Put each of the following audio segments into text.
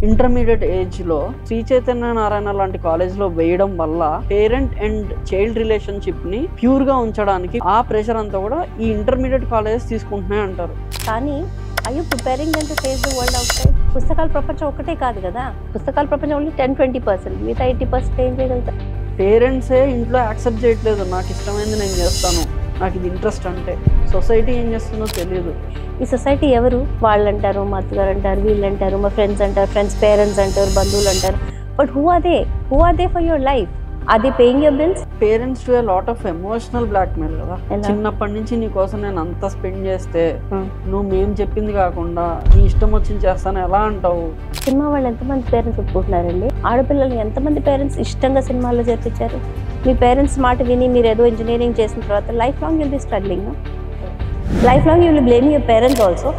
Intermediate ఏజ్లో శ్రీ చైతన్య నారాయణ లాంటి కాలేజ్లో వేయడం వల్ల పేరెంట్ అండ్ చైల్డ్ రిలేషన్షిప్ని ప్యూర్గా ఉంచడానికి ఆ ప్రెషర్ అంతా కూడా ఈ ఇంటర్మీడియట్ కాలేజెస్ తీసుకుంటున్నాయి అంటారు. కానీ I you preparing them to face the world out side? పుస్తకాల ప్రపంచం ఒకటే కాదు కదా, పుస్తకాల ప్రపంచం ఓన్లీ 10-20%, మిగతా 80% ఏం చేయగలుగుతారు? పేరెంట్సే ఇంట్లో యాక్సెప్ట్ చేయట్లేదు, నాకు ఇష్టమైంది నేను చేస్తాను, నాకు ఇది ఇంట్రెస్ట్ అంటే. సొసైటీ ఏం చేస్తుందో తెలియదు. ఈ సొసైటీ ఎవరు? వాళ్ళు అంటారు, మా అత్తగారు అంటారు, వీళ్ళు అంటారు, మా ఫ్రెండ్స్ అంటారు, ఫ్రెండ్స్ పేరెంట్స్ అంటారు, బంధువులు అంటారు. But who are they for your life? Are they paying your bills? Parents do a lot of emotional blackmail కదా. చిన్నప్పటి నుంచి నీ కోసం నేను అంతా స్పెండ్ చేస్తే నువ్వు మేము చెప్పింది కాకుండా నీ ఇష్టం వచ్చింది చేస్తాను ఎలా అంటావు? సినిమా వాళ్ళు ఎంతమంది పేరెంట్స్ ఒప్పుకుంటున్నారండి? ఆడపిల్లలు ఎంతమంది పేరెంట్స్ ఇష్టంగా సినిమాల్లో చేర్పించారు? మీ పేరెంట్స్ మాట విని మీరు ఏదో ఇంజనీరింగ్ చేసిన తర్వాత life long you'll be struggling, life long you'll blame your parents also.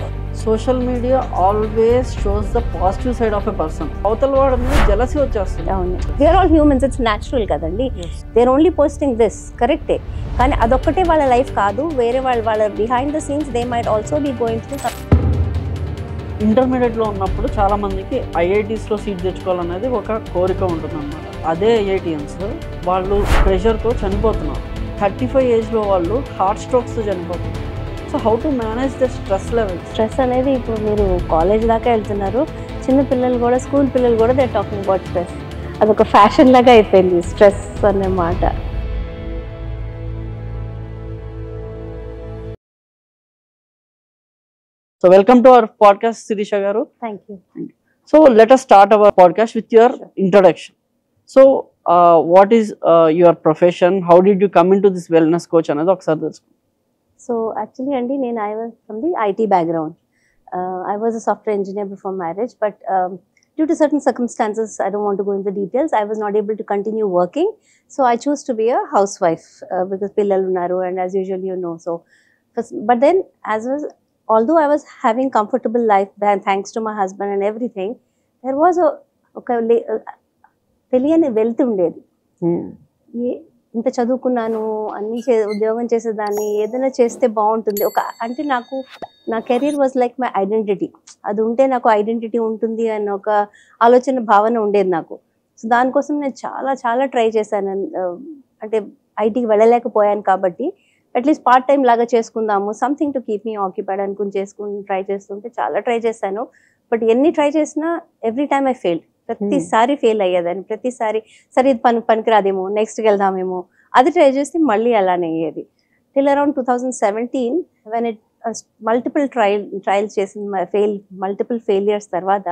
Social media always shows the positive side of a person. అవతల వాడి మీద జెలసీ వచ్చేస్తుంది. అవును, we're all humans, it's natural కదండి. They are only posting this, కరెక్టే. కానీ అదొక్కటే వాళ్ళ లైఫ్ కాదు, వేరే వాళ్ళ behind the scenes they might also be going through. ఇంటర్మీడియట్లో ఉన్నప్పుడు చాలా మందికి ఐఐటీస్లో సీట్ తెచ్చుకోవాలనేది ఒక కోరిక ఉంటుంది అన్నమాట. అదే ఐఐటియన్స్ వాళ్ళు ప్రెషర్తో చనిపోతున్నారు. 35 ఏజ్లో వాళ్ళు హార్ట్ స్ట్రోక్స్తో చనిపోతున్నారు. So how to manage the stress level? Stress అనేది ఇప్పుడు మీరు కాలేజ్ దాకా వెళ్తున్నారు, చిన్న పిల్లలు కూడా, స్కూల్ పిల్లలు కూడా దే టాకింగ్ అబౌట్ స్ట్రెస్. అదొక ఫ్యాషన్ లాగా అయిపోయింది స్ట్రెస్ అనే మాట. So welcome to our podcast, Sirisha garu. Thank you. So let us start our podcast with your introduction. So what is your profession? How did you come into this wellness coach anadi okasari telusuko. So actually andi I was from the IT background. I was a software engineer before marriage, but due to certain circumstances, I don't want to go into the details, I was not able to continue working. So I chose to be a housewife because pillalu unnaru, and as usual you know. So but then although I was having comfortable life thanks to my husband and everything, there was తెలియని wealth ఉండేది. ఇంత చదువుకున్నాను, అన్ని ఉద్యోగం చేసేదాన్ని, ఏదైనా చేస్తే బాగుంటుంది అంటే నాకు నా career was like my identity. అది ఉంటే నాకు ఐడెంటిటీ ఉంటుంది అన్న ఒక ఆలోచన భావన ఉండేది నాకు. సో దానికోసం నేను చాలా చాలా ట్రై చేశాను. అంటే ఐటీకి వెళ్ళలేకపోయాను కాబట్టి అట్లీస్ట్ పార్ట్ టైం లాగా చేసుకుందాము, something to keep me occupied అనుకుని ట్రై చేస్తుంటే చాలా ట్రై చేశాను. బట్ ఎన్ని ట్రై చేసినా ఎవ్రీ టైమ్ ఐ ఫెయిల్డ్. ప్రతిసారి ఫెయిల్ అయ్యేదాన్ని. ప్రతిసారి సరే ఇది పనికిరాదేమో, నెక్స్ట్కి వెళ్దామేమో, అది ట్రై చేస్తే మళ్ళీ అలానే అయ్యేది. Till around 2017 when it multiple trials చేసిన మల్టిపుల్ ఫెయిలియర్స్ తర్వాత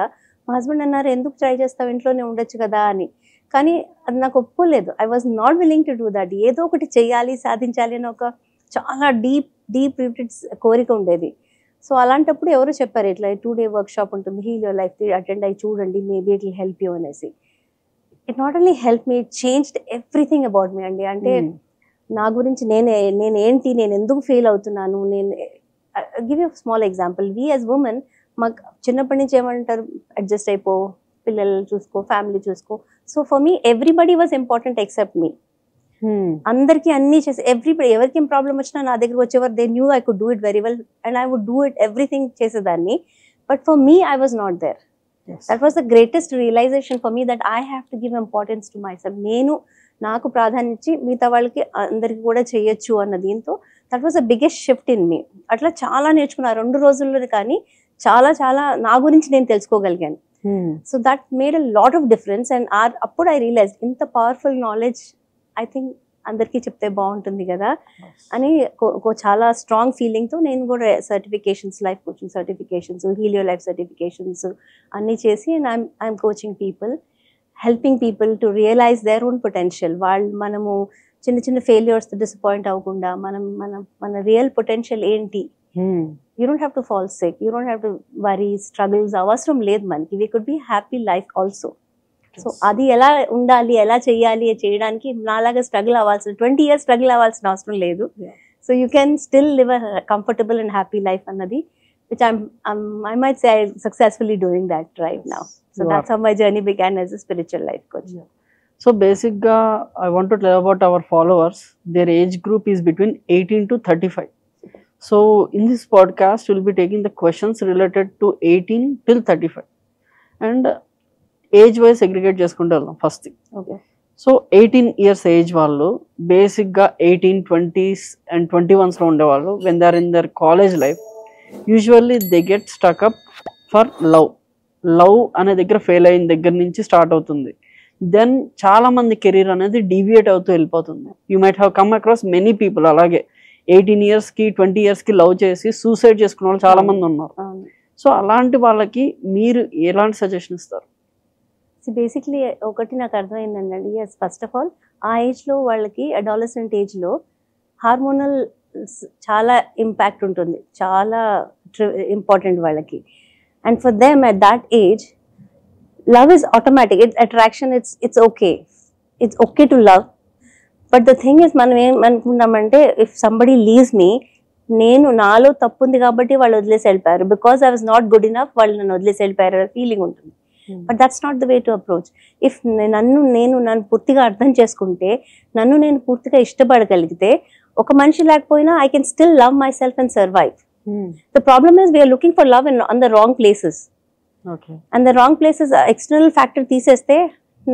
మా హస్బెండ్ అన్నారు, ఎందుకు ట్రై చేస్తావు, ఇంట్లోనే ఉండొచ్చు కదా అని. కానీ అది నాకు ఒప్పుకోలేదు. I was not willing to do that. ఏదో ఒకటి చేయాలి, సాధించాలి అని ఒక చాలా డీప్ రూటెడ్ కోరిక ఉండేది. సో అలాంటప్పుడు ఎవరు చెప్పారు, ఇట్లా 2-day వర్క్షాప్ ఉంటుంది, హీల్ యువర్ లైఫ్, అటెండ్ అయ్యి చూడండి, maybe it will help you అనేసి. It not only help me, it changed everything about me అండి. అంటే నా గురించి నేనేంటి, నేను ఎందుకు ఫెయిల్ అవుతున్నాను. Give you small example. We as women మాకు చిన్నప్పటి నుంచి ఏమంటారు, అడ్జస్ట్ అయిపో, పిల్లలు చూసుకో, ఫ్యామిలీ చూసుకో. So for me everybody was important except me. అందరికి అన్ని చేసి ఎవరికి ఏం ప్రాబ్లం వచ్చినా నా దగ్గర వచ్చేవారు. They knew I could do it very well and I would do it everything చేసేదాన్ని. But for me I was not there. That was the greatest realisation for me, that I have to give importance to myself. నాకు ప్రాధాన్యత ఇచ్చి మిగతా వాళ్ళకి అందరికి కూడా చేయొచ్చు అన్న దీంతో that was the biggest shift in me. అట్లా చాలా నేర్చుకున్నా 2 రోజుల్లో, కానీ చాలా చాలా నా గురించి నేను తెలుసుకోగలిగాను. So that made a lot of difference. And అప్పుడు ఐ రియలైజ్ ఇంత పవర్ఫుల్ నాలెడ్జ్ ఐ థింక్ అందరికీ చెప్తే బాగుంటుంది కదా అని చాలా స్ట్రాంగ్ ఫీలింగ్తో నేను కూడా certifications, life coaching certifications, heal your life certifications అన్నీ చేసి, and I'm coaching people, helping people to realise their own potential. మనము చిన్న ఫెయిల్యూర్స్తో డిసప్పాయింట్ అవ్వకుండా మన రియల్ పొటెన్షియల్ ఏంటి. You don't have to fall sick, you don't have to worry, struggles అవసరం లేదు మనకి. We could be happy life also. So అది ఎలా ఉండాలి, ఎలా చేయడానికి నాలాగా స్ట్రగుల్ అవ్వాల్సిన 20 years స్ట్రగుల్ అవ్వాల్సిన అవసరం లేదు. So you can still live a comfortable and happy life అన్నది, which I might say I'm successfully doing that right now. So that's how my journey began as a spiritual life coach. So basically, I want to tell about our followers. Their age group is between 18 to 35. So in this podcast, we'll be taking the questions related to 18 till 35. And age wise segregate చేసుకుంటూ వెళ్దాం first thing. Okay. So 18 years age వాళ్ళు బేసిక్గా 18, 20s and 21sలో ఉండేవాళ్ళు when they are in their college life usually they get stuck up for love అనే దగ్గర fail అయిన దగ్గర నుంచి స్టార్ట్ అవుతుంది. దెన్ చాలా మంది కెరీర్ అనేది డీవియేట్ అవుతూ వెళ్ళిపోతుంది. You might have come across many people అలాగే 18 yearsకి 20 yearsకి లవ్ చేసి సూసైడ్ చేసుకున్న వాళ్ళు చాలా మంది ఉన్నారు. సో అలాంటి వాళ్ళకి మీరు ఎలాంటి సజెషన్ ఇస్తారు? బేసిక్లీ ఒకటి నాకు అర్థమైందండి. ఎస్, ఫస్ట్ ఆఫ్ ఆల్ ఆ ఏజ్లో వాళ్ళకి అడాలసెంట్ ఏజ్లో హార్మోనల్ చాలా ఇంపాక్ట్ ఉంటుంది, చాలా ఇంపార్టెంట్ వాళ్ళకి. And for them at that age love is automatic, it's attraction, it's okay to love. But the thing is మనం ఏమనుకున్నామంటే ఇఫ్ సంబడి లీవ్స్ మీ, నేను నాలో తప్పు ఉంది కాబట్టి వాళ్ళు వదిలేసి వెళ్ళిపోయారు, because I was not good enough, వాళ్ళు నన్ను వదిలేసి వెళ్ళిపోయారు ఫీలింగ్ ఉంటుంది. But that's not the way to approach. If నన్ను పూర్తిగా అర్థం చేసుకుంటే, నన్ను నేను పూర్తిగా ఇష్టపడగలిగితే, ఒక మనిషి లేకపోయినా I can still love myself and survive. The problem is we're looking for love on the wrong places. And the wrong places external factor తీసేస్తే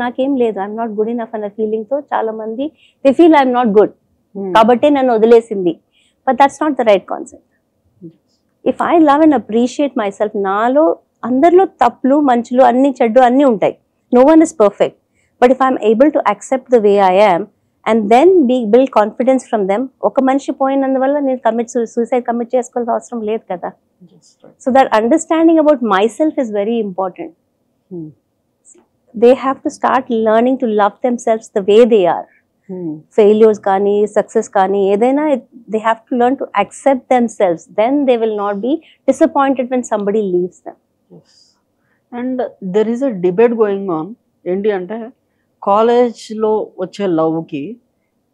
నాకేం లేదు, ఐఎమ్ నాట్ గుడ్ ఇనఫ్ అన్న ఫీలింగ్తో చాలా మంది they feel I'm not good కాబట్టి నన్ను వదిలేసింది. But that's not the right concept. If I love and appreciate myself, నాలో అందరిలో తప్పులు మంచులు అన్ని చెడ్డు అన్నీ ఉంటాయి, no one is perfect. But if I'm able to accept the way I am and then build confidence from them. ఒక మనిషి పోయినందువల్ల నేను సూసైడ్ కమిట్ చేసుకోవాల్సిన అవసరం లేదు కదా. So that understanding about myself is very important. They have to start learning to love themselves the way they are. Failures కానీ success కానీ ఏదైనా, they have to learn to accept themselves, then they will not be disappointed when somebody leaves them. And there is a debate going on. ఏంటి అంటే కాలేజ్లో వచ్చే లవ్కి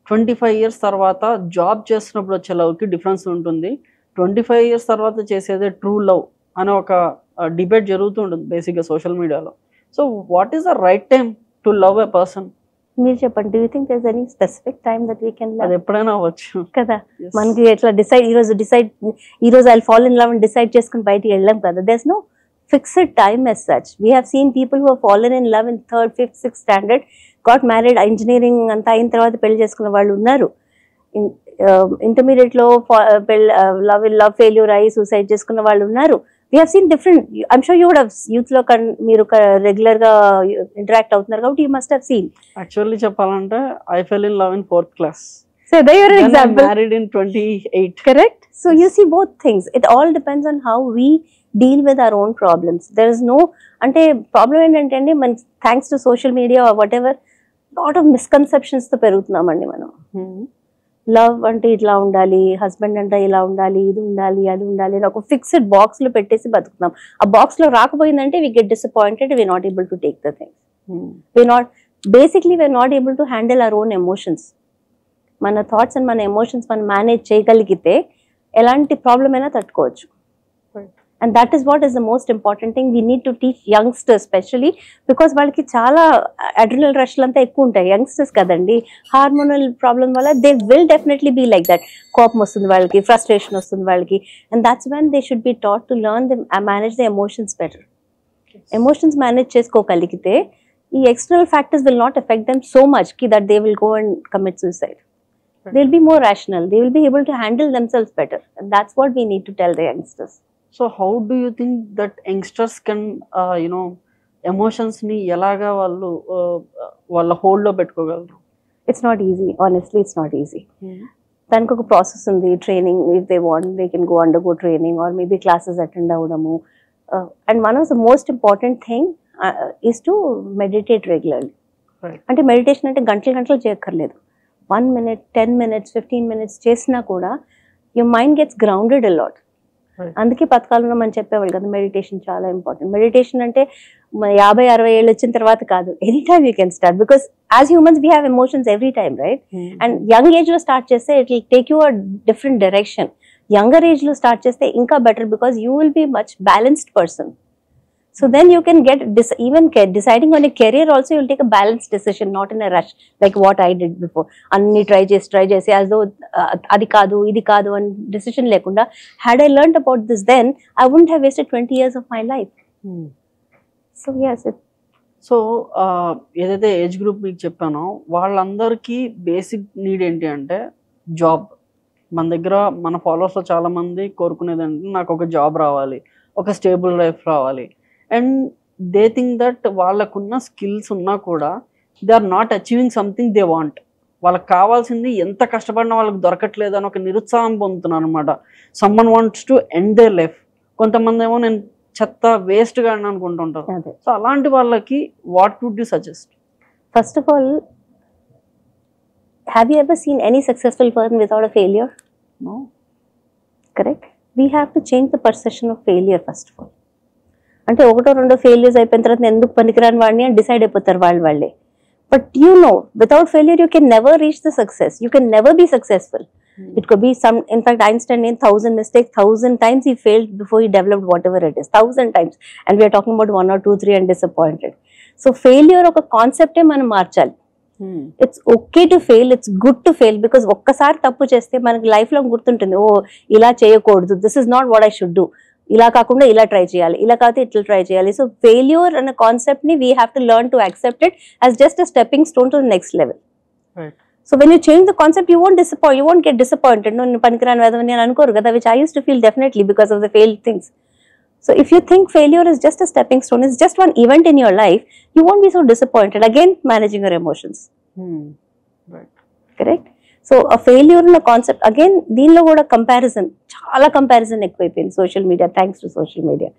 25 years తర్వాత job చేస్తున్నప్పుడు వచ్చే లవ్కి డిఫరెన్స్ ఉంటుంది. 25 years తర్వాత చేసేదే ట్రూ లవ్ అనే ఒక డిబేట్ జరుగుతూ ఉంటుంది బేసిక్గా సోషల్ మీడియాలో. So what is the right time to love a person? మీరు చెప్పండి, do you think there is any specific time that we can love? అది ఎప్పుడైనా అవ్వచ్చు కదా. మనకి ఎట్లా ఈరోజు ఐ ఫాల్ ఇన్ లవ్ అని డిసైడ్ చేసుకుని బయటికి వెళ్ళాం కదా. There is no fixed time as such. We have seen people who have fallen in love in 3rd, 5th, 6th standard, got married, engineering అంతా అయిన తర్వాత పెళ్లి చేసుకున్న వాళ్ళు ఉన్నారు. ఇంటర్మీడియట్ లో లవ్ ఫెయిల్యూర్ అయ్యి సూసైడ్ చేసుకున్న వాళ్ళు ఉన్నారు. We have seen different. I'm sure you would have youth లో మీరు రెగ్యులర్ గా ఇంటరాక్ట్ అవుతున్నారు కాబట్టి you must have seen. Actually చెప్పాలంటే I fell in love in 4th class. So there you are an example. I'm married in 28. Correct. So you see both things. It all depends on how we deal with our own problems. There is no, ante problem ఏంటంటే మన thanks to social media or whatever lot of misconceptions తో పెరుగుతున్నామండి మనం. Love అంటే ఇట్లా ఉండాలి, husband అంటే ఇలా ఉండాలి, ఇది ఉండాలి, అది ఉండాలి అని ఒక ఫిక్స్డ్ బాక్స్ లో పెట్టేసి బతుకుతున్నాం. ఆ బాక్స్ లో రాకపోయిందంటే we get disappointed, we not able to take the things. We not able to handle our own emotions. మన థాట్స్ అండ్ మన ఎమోషన్స్ మనం మేనేజ్ చేయగలిగితే ఎలాంటి ప్రాబ్లం అయినా తట్టుకోవచ్చు. And that is what is the most important thing we need to teach youngsters, especially because వాళ్ళకి చాలా adrenal రష్లు అంతా ఎక్కువ ఉంటాయి. యంగ్స్టర్స్ కదండి, హార్మోనల్ ప్రాబ్లం వల్ల they will definitely be like that. కోపం వస్తుంది వాళ్ళకి, ఫ్రస్ట్రేషన్ వస్తుంది వాళ్ళకి, and that's when they should be taught to learn the manage the emotions better. Emotions manage చేసుకోగలిగితే ఈ external factors will not affect them so much కి that they will go and commit suicide. They will be more rational, they will be able to handle themselves better, and that's what we need to tell the youngsters. So how do you think that youngsters can emotions ni elaga vallu valla hold lo pettukogalru? It's not easy, honestly it's not easy. Daniki oka process undi, training. If they want they can go undergo training or maybe classes attend avadamu, and one of the most important thing is to meditate regularly. Right. Ante meditation ante gantalu cheyakarledu. 1 minute, 10 minutes, 15 minutes చేసినా కూడా your mind gets grounded a lot. అందుకే పథకాలలో మనం చెప్పేవాళ్ళు కదా, meditation చాలా important. Meditation అంటే 50-60 ఏళ్ళు వచ్చిన తర్వాత కాదు, any time you can start, because as humans we have emotions every time, right? And young age లో స్టార్ట్ చేస్తే it will take you a different direction. Younger age లో స్టార్ట్ చేస్తే ఇంకా better, because you will be much balanced person. So then you can get even deciding on a career also, you'll take a balanced decision, not in a rush like what I did before. Anni try chesi as though adi kaadu idi kaadu and decision lekunda. Had I learned about this then, I wouldn't have wasted 20 years of my life. So yes, so ఏదైతే age group మీకు చెప్పానో వాళ్ళందరికీ basic need ఏంటి అంటే job. మన దగ్గర మన ఫాలోవర్స్లో చాలామంది కోరుకునేది అంటే నాకు ఒక జాబ్ రావాలి, ఒక స్టేబుల్ లైఫ్ రావాలి. అండ్ దే థింక్ దట్ వాళ్ళకున్న స్కిల్స్ ఉన్నా కూడా they are not achieving something they want. వాళ్ళకి కావాల్సింది ఎంత కష్టపడినా వాళ్ళకి దొరకట్లేదు అని ఒక నిరుత్సాహం పొందుతున్నారు అనమాట. Someone wants to end their life. కొంతమంది ఏమో నేను చెత్త వేస్ట్గా అని అనుకుంటుంటారు. సో అలాంటి వాళ్ళకి what would you suggest? First of all, have you ever seen any successful person without a failure? No. Correct. We have to change the perception of failure first of all. అంటే ఒకటో రెండో failures అయిపోయిన తర్వాత ఎందుకు పనికిరాని వాడిని అని decide అయిపోతారు వాళ్ళే. But you know, without failure you can never reach the success. You can never be successful. It could be some, in fact, Einstein made 1,000 mistakes, 1,000 times he failed before he developed whatever it is, 1,000 times. And we are talking about 1 or 2, 3 and disappointed. So failure ఒక కాన్సెప్టే మనం మార్చాలి. It's okay to fail, it's good to fail, because ఒక్కసారి తప్పు చేస్తే మనకి life లో గుర్తుంటుంది, ఓ ఇలా చేయకూడదు, this is not what I should do, ఇలా కాకుండా ఇలా ట్రై చేయాలి, ఇలా కాకపోతే ఇట్లా ట్రై చేయాలి. సో ఫెయిల్యూర్ అనే కాన్సెప్ట్ ని we have to learn to accept it as just a stepping stone to the next level. So when you change the concept, you won't get disappointed. No, panikirani vedavani ani anukoru kada, which I used to feel definitely because of the failed things. So if you think failure is just a stepping stone, it's just one event in your life, you won't be so disappointed. Again, managing your emotions. Right. Correct? So a failure in a concept, again, deenlo kuda comparison, chaala comparison ekkuvaipindi social media, thanks to social media.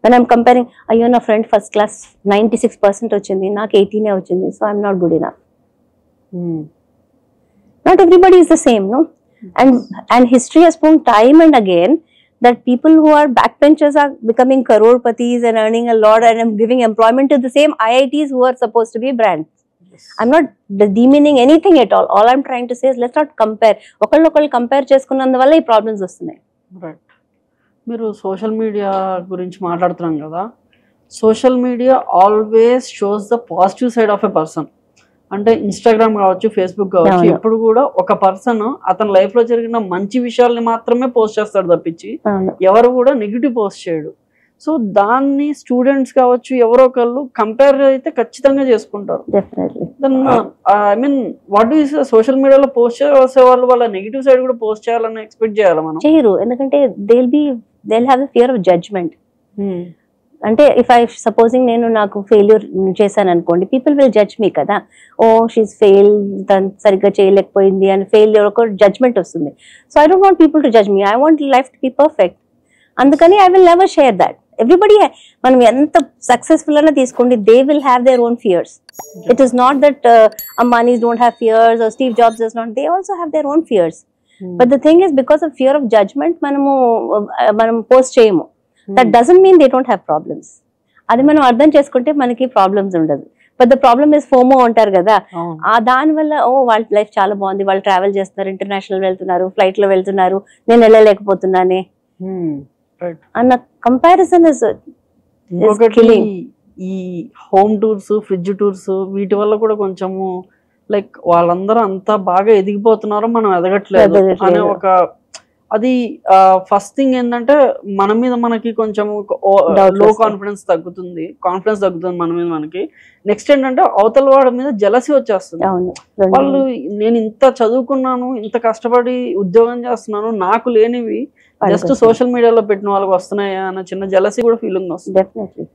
When I'm comparing, ayyo na friend first class 96% ochindi, నాకు 18 ochindi, so I'm not good enough. Not everybody is the same, no? And history has shown time and again that people who are backbenchers are becoming crorepati's and earning a lot and giving employment to the same IITs who are supposed to be brands. Yes. I'm not demeaning anything at all. All I'm trying to say is let's not compare. ఒకళ్ళు compare చేసుకున్నందువల్ల ఈ problems వస్తున్నాయి. Right. మీరు social media గురించి మాట్లాడుతున్నాం కదా, social media always shows the positive side of a person. అంటే Instagram కావచ్చు, Facebook కావచ్చు, ఎప్పుడు కూడా ఒక పర్సన్ అతని లైఫ్ లో జరిగిన మంచి విషయాల్ని మాత్రమే పోస్ట్ చేస్తాడు తప్పించి ఎవరు కూడా నెగిటివ్ పోస్ట్ చేయడు. సో దాన్ని స్టూడెంట్స్ కావచ్చు ఎవరో ఒకళ్ళు కంపేర్ అయితే ఖచ్చితంగా చేసుకుంటారు. I mean what is social మీడియాలో పోస్ట్ చేసే వాళ్ళు వాళ్ళ నెగిటివ్ సైడ్ కూడా పోస్ట్ చేయాలని ఎక్స్పెక్ట్ చేయాలి మనం? చేయరు, ఎందుకంటే they'll have a fear of judgment. అంటే ఇఫ్ ఐ సపోజింగ్ నేను నాకు ఫెయిల్యూర్ చేశాను అనుకోండి, పీపుల్ విల్ జడ్జ్ మీ కదా, ఓ షీస్ ఫెయిల్, తను సరిగ్గా చేయలేకపోయింది అని ఫెయిల్యూర్ ఒక జడ్జ్మెంట్ వస్తుంది. So I don't want people to judge me, I want life to be perfect. అందుకని I will never share that. Everybody, మనం ఎంత సక్సెస్ఫుల్ అయినా తీసుకోండి, they will have their own fears. It is not that Ambanis don't have fears or Steve Jobs does not, they also have their own fears. But the thing is because of fear of judgement మనం post చేయము. That doesn't mean they don't have problems. అది మనం అర్థం చేసుకుంటే మనకి problems ఉండదు. But the problem is FOMO అంటారు కదా, దాని వల్ల ఓ వాళ్ళ లైఫ్ చాలా బాగుంది, వాళ్ళు ట్రావెల్ చేస్తున్నారు, ఇంటర్నేషనల్ వెళ్తున్నారు, ఫ్లైట్ లో వెళ్తున్నారు, నేను వెళ్ళలేకపోతున్నానే అన్న కంపారిజన్ ఇస్ కిల్లింగ్. ఈ హోమ్ టూర్స్, ఫ్రిడ్జ్ టూర్స్, వీటి వల్ల కూడా కొంచెము లైక్ వాళ్ళందరూ అంతా బాగా ఎదిగిపోతున్నారు, మనం ఎదగట్లేదు అనే ఒక, అది ఫస్ట్ థింగ్ ఏంటంటే మన మీద మనకి కొంచెం లో కాన్ఫిడెన్స్ తగ్గుతుంది మన మీద మనకి. నెక్స్ట్ ఏంటంటే అవతల వాడి మీద జెలసీ వచ్చేస్తుంది. వాళ్ళు నేను ఇంత చదువుకున్నాను, ఇంత కష్టపడి ఉద్యోగం చేస్తున్నాను, నాకు లేనివి జస్ట్ సోషల్ మీడియాలో పెట్టిన వాళ్ళకి వస్తున్నాయా అన్న చిన్న జెలసీ కూడా ఫీలింగ్ వస్తుంది. Definitely.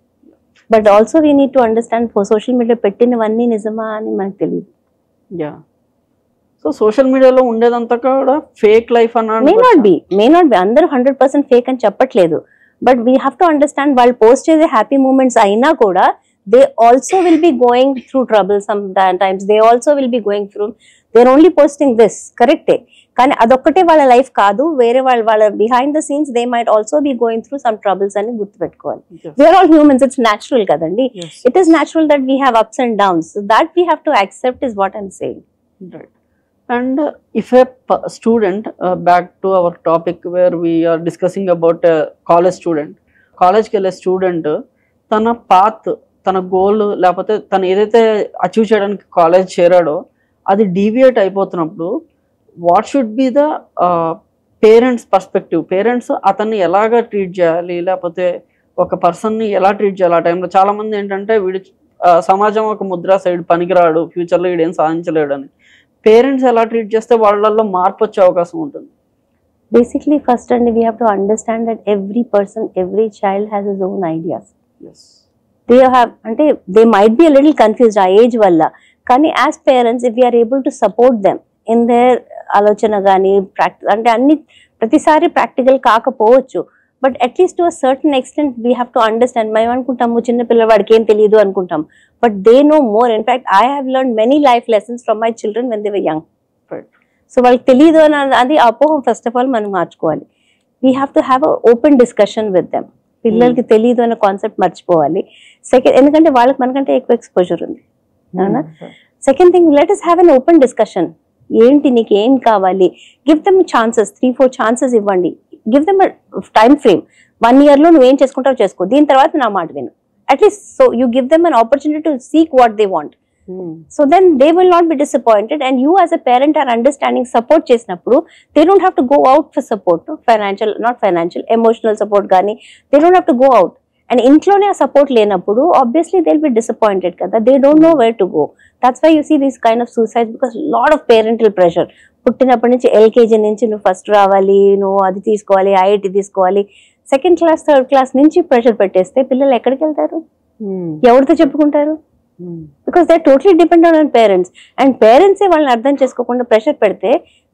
But also we need to understand social media పెట్టినవన్నీ నిజమా అని మనకు తెలియదు. యా. సో సోషల్ మీడియాలో ఉండేదంతా కూడా ఫేక్ లైఫ్ అన్నాడు. మే నాట్ బి అందరూ 100% ఫేక్ అని చెప్పట్లేదు. But we have to understand వాళ్ళు పోస్ట్ చేసే హ్యాపీ మూమెంట్స్ అయినా కూడా they also will be going through trouble sometimes. They also will be going through, they are only posting this, కరెక్టే, కానీ అదొక్కటే వాళ్ళ లైఫ్ కాదు. వేరే వాళ్ళ behind the scenes they might also be going through some troubles అని గుర్తుపెట్టుకోవాలి. We are all humans, it's natural కదండి. It is natural that we have ups and downs. That we have to accept is what I'm saying. And if a student, back to our topic where we are discussing about a college student, కాలేజ్కి వెళ్ళే student తన path, తన goal లేకపోతే తను ఏదైతే achieve చేయడానికి college చేరాడో అది డీవియేట్ అయిపోతున్నప్పుడు what should be the parents perspective? Parents అతన్ని ఎలాగ ట్రీట్ చేయాలి, లేకపోతే ఒక పర్సన్ని ఎలా ట్రీట్ చేయాలి ఆ టైంలో? చాలామంది ఏంటంటే వీడు సమాజం ఒక ముద్ర సైడ్ పనికిరాడు, ఫ్యూచర్లో వీడేం సాధించలేడు అని పేరెంట్స్ ఎలా ట్రీట్ చేస్తే వాళ్ళల్లో మార్పు వచ్చే అవకాశం ఉంటుంది? Basically, first and we have to understand that every person, every child has his own ideas. They have, they might be a little confused ఆ ఏజ్ వల్ల, కానీ as parents if we're able to support them in their ఆలోచన కానీ అన్ని ప్రతిసారి practical కాకపోవచ్చు, but at least to a certain extent we have to understand. మేము అనుకుంటాము చిన్న పిల్లవాడికి ఏం తెలియదు అనుకుంటాం, but they know more. In fact I have learn many life lessons from my children when they were young. So వాళ్ళకి తెలియదు అని అది అపోహం ఫస్ట్ ఆఫ్ ఆల్ మనం మార్చుకోవాలి. We have to have a open discussion with them. పిల్లలకి తెలియదు అనే concept మర్చిపోవాలి. సెకండ్, ఎందుకంటే వాళ్ళకి మనకంటే ఎక్కువ ఎక్స్పోజర్ ఉంది, అవునా? Second thing, let us have an open discussion. ఏంటి నీకు ఏం కావాలి, గివ్ దెమ్ ఛాన్సెస్, 3-4 ఛాన్సెస్ ఇవ్వండి. Give them time frame. 1 year లో నువ్వేం చేసుకుంటావు చేసుకో, దీని తర్వాత నా మాట విను. At least so you give them an opportunity to seek what they want. So then they will not be disappointed, and you as a parent are understanding support chesinapudu they don't have to go out for support, no? Not financial, emotional support gaani they don't have to go out. And intlone a support lenapudu obviously they'll be disappointed kada, they don't know where to go. That's why you see these kind of suicides, because lot of parental pressure. పుట్టినప్పటి నుంచి LKG నుంచి నువ్వు first రావాలి, నువ్వు అది తీసుకోవాలి, IIT తీసుకోవాలి, 2nd class 3rd class నుంచి ప్రెషర్ పెట్టేస్తే పిల్లలు ఎక్కడికి వెళ్తారు, ఎవరితో చెప్పుకుంటారు? Because they totally dependent on parents. And పేరెంట్సే వాళ్ళని అర్థం చేసుకోకుండా ప్రెషర్ పెడితే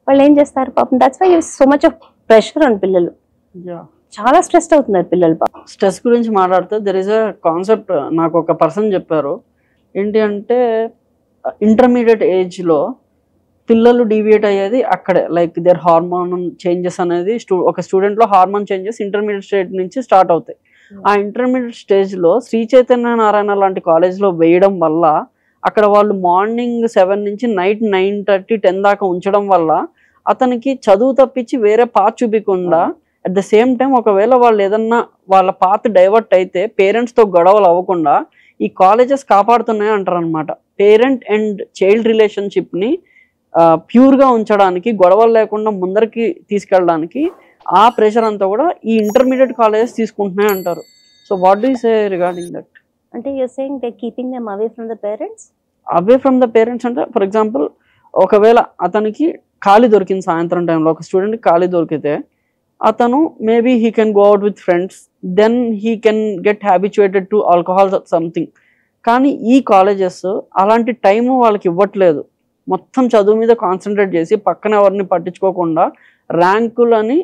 వాళ్ళు ఏం చేస్తారు పాపం. That's why so much of pressure on పిల్లలు. చాలా స్ట్రెస్ అవుతున్నారు పిల్లలు. స్ట్రెస్ గురించి మాట్లాడితే దెర్ ఇస్ అ కాన్సెప్ట్, నాకు ఒక పర్సన్ చెప్పారు. ఏంటి అంటే ఇంటర్మీడియట్ ఏజ్లో పిల్లలు డీవియేట్ అయ్యేది అక్కడే, లైక్ దేర్ హార్మోన్ చేంజెస్ అనేది ఒక స్టూడెంట్లో హార్మోన్ చేంజెస్ ఇంటర్మీడియట్ స్టేజ్ నుంచి స్టార్ట్ అవుతాయి. ఆ ఇంటర్మీడియట్ స్టేజ్లో శ్రీ చైతన్య నారాయణ లాంటి కాలేజ్లో వేయడం వల్ల అక్కడ వాళ్ళు మార్నింగ్ 7 నుంచి నైట్ 9:30, 10 దాకా ఉంచడం వల్ల అతనికి చదువు తప్పించి వేరే పాత్ చూపించకుండా, అట్ ద సేమ్ టైం ఒకవేళ వాళ్ళు ఏదన్నా వాళ్ళ పాత్ డైవర్ట్ అయితే పేరెంట్స్తో గొడవలు అవ్వకుండా ఈ కాలేజెస్ కాపాడుతున్నాయి అంటారు అనమాట. పేరెంట్ అండ్ చైల్డ్ రిలేషన్షిప్ని ప్యూర్గా ఉంచడానికి, గొడవలు లేకుండా ముందరికి తీసుకెళ్ళడానికి ఆ ప్రెషర్ అంతా కూడా ఈ ఇంటర్మీడియట్ కాలేజెస్ తీసుకుంటున్నాయి అంటారు. So what do you say regarding that? అంటే you're saying they keeping them away from the parents? Away from the parents అంటే, ఫర్ ఎగ్జాంపుల్ ఒకవేళ అతనికి ఖాళీ దొరికింది సాయంత్రం టైంలో, ఒక స్టూడెంట్కి ఖాళీ దొరికితే అతను maybe he can go out with friends, then he can get habituated to alcohol something. కానీ ఈ కాలేజెస్ అలాంటి టైము వాళ్ళకి ఇవ్వట్లేదు. మొత్తం చదువు మీద కాన్సన్ట్రేట్ చేసి పక్కన ఎవరిని పట్టించుకోకుండా ర్యాంకులని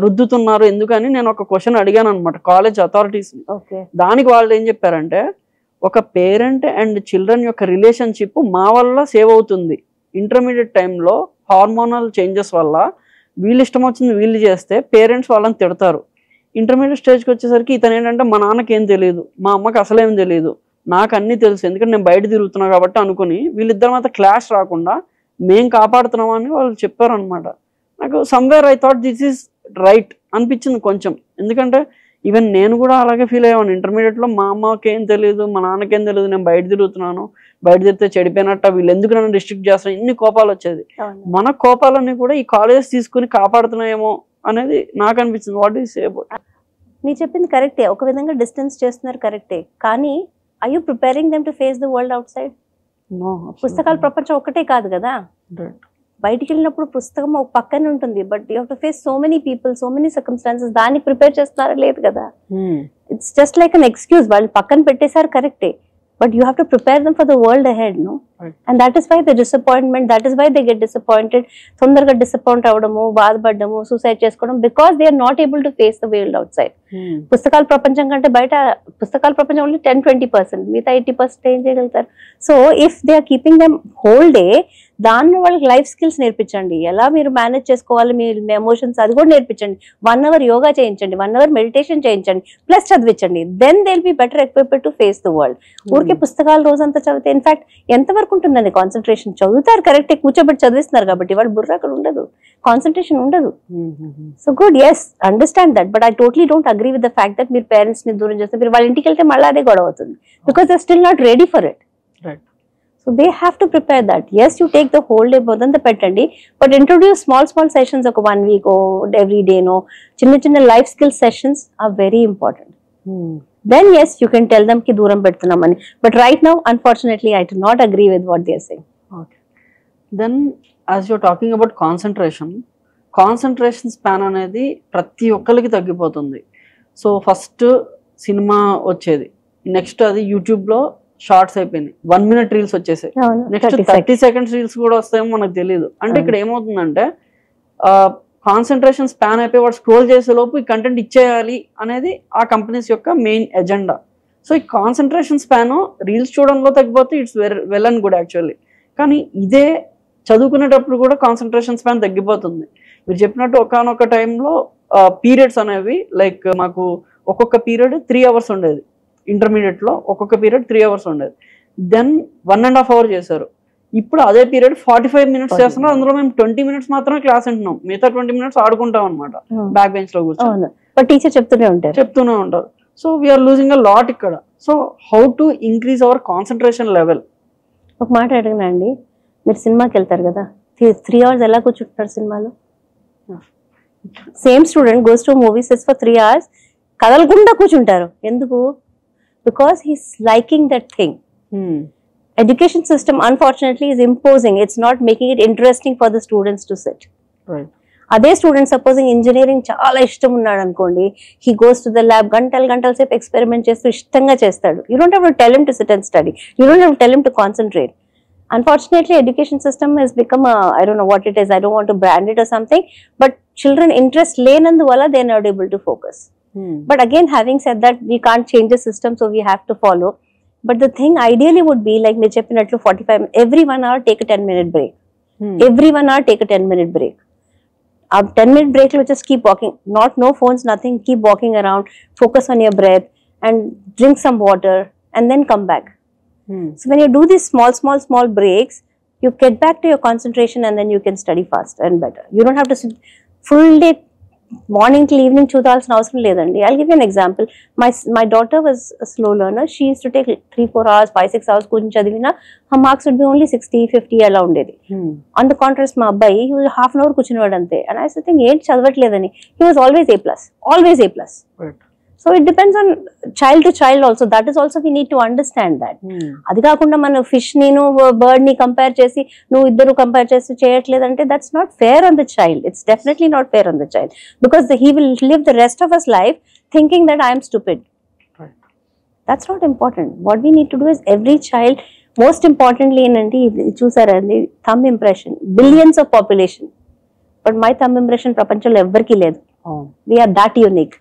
రుద్దుతున్నారు. ఎందుకని నేను ఒక క్వశ్చన్ అడిగాను అనమాట కాలేజ్ అథారిటీస్ని. దానికి వాళ్ళు ఏం చెప్పారంటే, ఒక పేరెంట్ అండ్ చిల్డ్రన్ యొక్క రిలేషన్షిప్ మా వల్ల సేవ్ అవుతుంది. ఇంటర్మీడియట్ టైంలో హార్మోనల్ చేంజెస్ వల్ల వీళ్ళు ఇష్టం వచ్చింది వీళ్ళు చేస్తే పేరెంట్స్ వాళ్ళని తిడతారు. ఇంటర్మీడియట్ స్టేజ్కి వచ్చేసరికి ఇతను ఏంటంటే, మా నాన్నకి ఏం తెలియదు, మా అమ్మకి అసలేం తెలియదు, నాకు అన్నీ తెలుసు ఎందుకంటే నేను బయట తిరుగుతున్నా కాబట్టి అనుకుని వీళ్ళిద్దరి మధ్య క్లాష్ రాకుండా మేం కాపాడుతున్నామని వాళ్ళు చెప్పారు అనమాట. నాకు somewhere I thought this is right అనిపించింది కొంచెం. ఎందుకంటే ఈవెన్ నేను కూడా అలాగే ఫీల్ అయ్యాను. ఇంటర్మీడియట్లో మా అమ్మకి ఏం తెలియదు, మా నాన్నకేం తెలియదు, నేను బయట తిరుగుతున్నాను, బయట తిరిగితే చెడిపోయినట్ట, వీళ్ళు ఎందుకు నన్ను రిస్ట్రిక్ట్ చేస్తాను, ఇన్ని కోపాలు వచ్చేది. మన కోపాలన్నీ కూడా ఈ కాలేజెస్ తీసుకుని కాపాడుతున్నాయేమో అనేది నాకు అనిపించింది. What is say about? మీరు చెప్పింది కరెక్టే, ఒక విధంగా డిస్టెన్స్ చేస్తున్నారు కరెక్టే, కానీ are you preparing them to face the world outside? No. పుస్తకాల ప్రపంచం ఒక్కటే కాదు కదా, బయటికి వెళ్ళినప్పుడు పుస్తకం ఒక పక్కనే ఉంటుంది, but you have to face so many people, so many circumstances. దాన్ని ప్రిపేర్ చేస్తున్నారా లేదు కదా. It's just like an excuse. వాళ్ళు పక్కన పెట్టేశారు కరెక్టే, but you have to prepare them for the world ahead, no? Right. And that is why the disappointment, that is why they get disappointed, తొందరగా disappoint అవడము, బాధపడము, suicide చేసుకోవడం, because they are not able to face the world outside. పుస్తకాల ప్రపంచం కంటే బయట పుస్తకాల ప్రపంచం only 10-20%, మిగతా 80% ఏం చేయగలుగుతారు. So if they are keeping them whole day, దానిలో వాళ్ళకి లైఫ్ స్కిల్స్ నేర్పించండి, ఎలా మీరు మేనేజ్ చేసుకోవాలి మీ ఎమోషన్స్, అది కూడా నేర్పించండి. 1 hour యోగా చేయించండి, 1 hour మెడిటేషన్ చేయించండి, ప్లస్ చదివించండి. Then they will be better equipped to face the world. ఊరికే పుస్తకాలు రోజంతా చదివితే ఇన్ఫాక్ట్ ఎంతవరకు ఉంటుందండి కాన్సన్ట్రేషన్? చదువుతారు కరెక్టే, కూర్చోబెట్టి చదివిస్తున్నారు కాబట్టి వాళ్ళ బుర్ర అక్కడ ఉండదు, కాన్సన్ట్రేషన్ ఉండదు. So good, yes, understand that, but I totally don't agree with the fact that మీరు పేరెంట్స్ ని దూరం చేస్తే మీరు వాళ్ళ ఇంటికి వెళ్తే మళ్ళీ అదే గొడవ అవుతుంది, because they still not ready for it. So they have to prepare that. Yes, you take the whole day bodanta pettandi, but introduce small sessions of 1 week or every day, no. Chinna life skill sessions are very important. Then yes you can tell them కి దూరం పెడుతున్నామని. But right now unfortunately I do not agree with what they are saying. Then as you're talking about concentration span అనేది ప్రతి ఒక్కరికి తగ్గిపోతుంది. So first cinema వచ్చేది, next అది యూట్యూబ్లో షార్ట్స్ అయిపోయింది, 1 minute రీల్స్ వచ్చేసాయి, నెక్స్ట్ 30 seconds రీల్స్ కూడా వస్తాయేమో మనకు తెలియదు. అంటే ఇక్కడ ఏమవుతుందంటే కాన్సన్ట్రేషన్ స్పాన్ అయిపోయి వాడు స్క్రోల్ చేసే లోపు ఈ కంటెంట్ ఇచ్చేయాలి అనేది ఆ కంపెనీస్ యొక్క మెయిన్ ఎజెండా. సో ఈ కాన్సన్ట్రేషన్ స్పాన్ రీల్స్ చూడడంలో తగ్గిపోతే it's well and good actually. కానీ ఇదే చదువుకునేటప్పుడు కూడా కాన్సన్ట్రేషన్ స్పాన్ తగ్గిపోతుంది. మీరు చెప్పినట్టు ఒకనొక టైంలో పీరియడ్స్ అనేవి లైక్ మాకు ఒక్కొక్క పీరియడ్ 3 hours ఉండేది, ఇంటర్మీడియట్లో ఒక్కొక్క పీరియడ్ 3 hours ఉండేది. దెన్ 1.5 hour చేశారు. ఇప్పుడు అదే పీరియడ్ 45 minutes చేస్తున్నారు. అందులో మేము 20 minutes మాత్రమే క్లాస్ వింటున్నాం, మిగతా 20 minutes ఆడుకుంటాం అనమాట బ్యాక్ బెంచ్ లో కూర్చొని. టీచర్ చెప్తూనే ఉంటారు. So we are losing a lot ఇక్కడ. So how to increase our concentration level? ఒక మాట అడిగినా అండి, మీరు సినిమాకి వెళ్తారు కదా, 3 hours ఎలా కూర్చుంటారు సినిమాలో? Same student goes to movie sits for 3 hours, కదలకుండా కూర్చుంటారు. ఎందుకు? Because he's liking that thing. Education system unfortunately is imposing, it's not making it interesting for the students to sit. Right. అదే స్టూడెంట్ సపోజింగ్ ఇంజనీరింగ్ చాలా ఇష్టం ఉన్నాడు అనుకోండి, he goes to the lab, గంటల సేపు ఎక్స్పెరిమెంట్ చేస్తూ ఇష్టంగా చేస్తాడు. You don't have to tell him to sit and study, you don't have to tell him to concentrate. Unfortunately, education system has become I don't know what it is, I don't want to brand it or something, but children interest lenanduvala they are not able to focus. But again, having said that, we can't change the system, so we have to follow. But the thing ideally would be like me cheppinatlu 45 every 1 hour take a 10-minute break. Every 1 hour take a 10-minute break. A 10-minute break lo just keep walking, no phones, nothing, keep walking around, focus on your breath and drink some water and then come back. So when you do these small breaks, you get back to your concentration and then you can study faster and better. You don't have to sit full day morning to evening చూడాల్సిన అవసరం లేదండి. I'll give you an example. My daughter was slow learner. She used to take 3-4 hours, 5-6 hours కొంచెం చదివినా her marks would be only 60-50 అలా ఉండేది. On the contrast మా అబ్బాయి half an hour కూర్చునేవాడు అంతే. అండ్ ఐ థింక్ ఏంటి చదవట్లేదని, he was always A+. So it depends on child to child also. That is also we need to understand that. అది కాకుండా మనం ఫిష్ ని బర్డ్ ని కంపేర్ చేసి నువ్వు ఇద్దరు కంపేర్ చేసి చేయట్లేదంటే that's not fair on the child. It's definitely not fair on the child because he will live the rest of his life thinking that I am stupid. Right. That's not important. What we need to do is every child, most importantly ఏంటంటే చూసారండి thumb impression, billions of population, but my thumb impression ప్రపంచంలో ఎవ్వరికీ లేదు. We are that unique.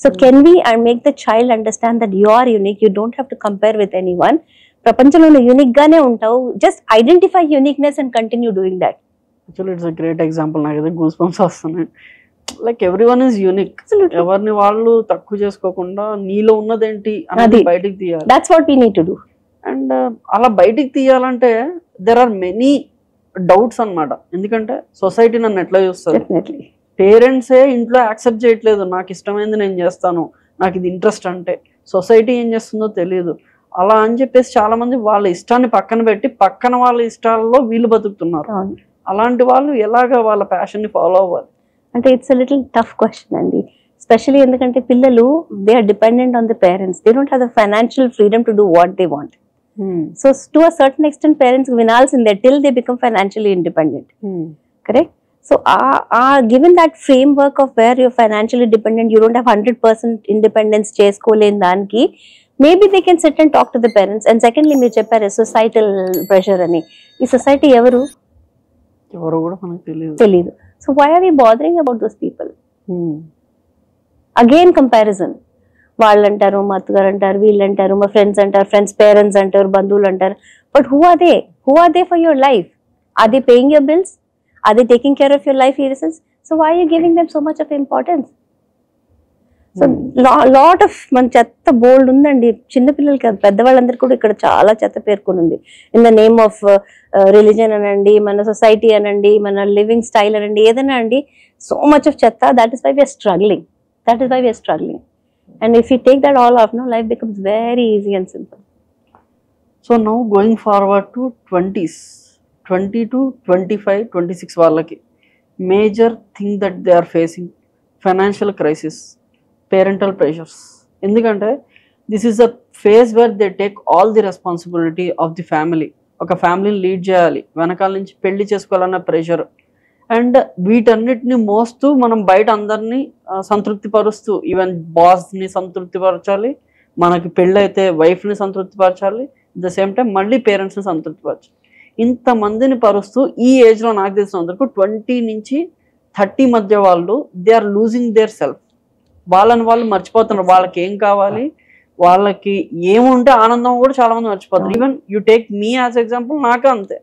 So can we make the child understand that you are unique, you don't have to compare with anyone. ప్రపంచంలో నువ్వు unique గానే ఉంటావు, just identify uniqueness and continue doing that. Actually it's a great example. నాకైతే goose bumps వస్తున్నాయి. Like everyone is unique. ఎవరిని వాళ్ళు తక్కువ చేసుకోకుండా నీలో ఉన్నదేంటి అనేది బయటికి తీయాలి. That's what we need to do. And అలా బయటికి తీయాలంటే there are many doubts అన్నమాట. ఎందుకంటే సొసైటీ నన్ను ఎట్లా చూస్తుంది, Definitely. పేరెంట్సే ఇంట్లో యాక్సెప్ట్ చేయట్లేదు, నాకు ఇష్టమైంది నేను చేస్తాను, నాకు ఇది ఇంట్రెస్ట్ అంటే. సొసైటీ ఏం చేస్తుందో తెలియదు. అలా అని చెప్పేసి చాలా మంది వాళ్ళ ఇష్టాన్ని పక్కన పెట్టి పక్కన వాళ్ళ ఇష్టాల్లో వీళ్ళు బతుకుతున్నారు. అలాంటి వాళ్ళు ఎలాగ వాళ్ళ ప్యాషన్ ని ఫాలో అవ్వాలి అంటే it's a little tough question అండి. ఎస్పెషల్లీ ఎందుకంటే పిల్లలు they are dependent on the parents, they don't have the financial freedom to do what they want. So to a certain extent parents వినాల్సిందే till they become financially independent. Correct? So given that framework of where you're financially dependent, you don't have 100% independence చేసుకోలేని దానికి maybe they can sit and talk to the parents. And secondly, మీరు చెప్పారు societal pressure అని. ఈ society ఎవరు కూడా మనకు తెలియదు. So why are we bothering about those people? Again comparison. వాళ్ళు అంటారు, మా అత్తగారు అంటారు, వీళ్ళు అంటారు, మా ఫ్రెండ్స్ అంటారు, ఫ్రెండ్స్ పేరెంట్స్ అంటారు, బంధువులు అంటారు. But who are they for your life? Are they paying your bills? Are they taking care of your life reasons? So why are you giving them so much of importance? So lot of మన చెత్త బోల్డ్ ఉందండి. చిన్నపిల్లలు కాదు, పెద్దవాళ్ళందరూ కూడా ఇక్కడ చాలా చెత్త పేర్కొని ఉంది. In the name of religion అనండి, మన సొసైటీ అనండి, మన లివింగ్ స్టైల్ అనండి, ఏదైనా అండి, సో మచ్ ఆఫ్ చెత్త. That is why we're struggling. And if you take that all off, no, life becomes very easy and simple. So now going forward to 20s, 20 to 25, 26 వాళ్ళకి major thing that they are facing, financial crisis, parental pressures, ఎందుకంటే this is a phase where they take all the responsibility of the family. ఒక ఫ్యామిలీని lead చేయాలి, వెనకాల నుంచి పెళ్లి చేసుకోవాలన్న pressure, and వీటన్నిటిని మోస్తూ మనం బయట అందరినీ సంతృప్తి పరుస్తూ, ఈవెన్ బాస్ని సంతృప్తి పరచాలి, మనకి పెళ్ళైతే వైఫ్ని సంతృప్తి పరచాలి, అట్ ద సేమ్ టైం మళ్ళీ పేరెంట్స్ని సంతృప్తి పరచాలి. ఇంతమందిని పరుస్తూ ఈ ఏజ్లో నాకు తెలిసినందుకు 20 నుంచి 30 మధ్య వాళ్ళు they are losing their self. వాళ్ళని వాళ్ళు మర్చిపోతున్నారు. వాళ్ళకి ఏం కావాలి, వాళ్ళకి ఏముంటే ఆనందం కూడా చాలా మంది మర్చిపోతారు. Even you take me as example, నాకు అంతే.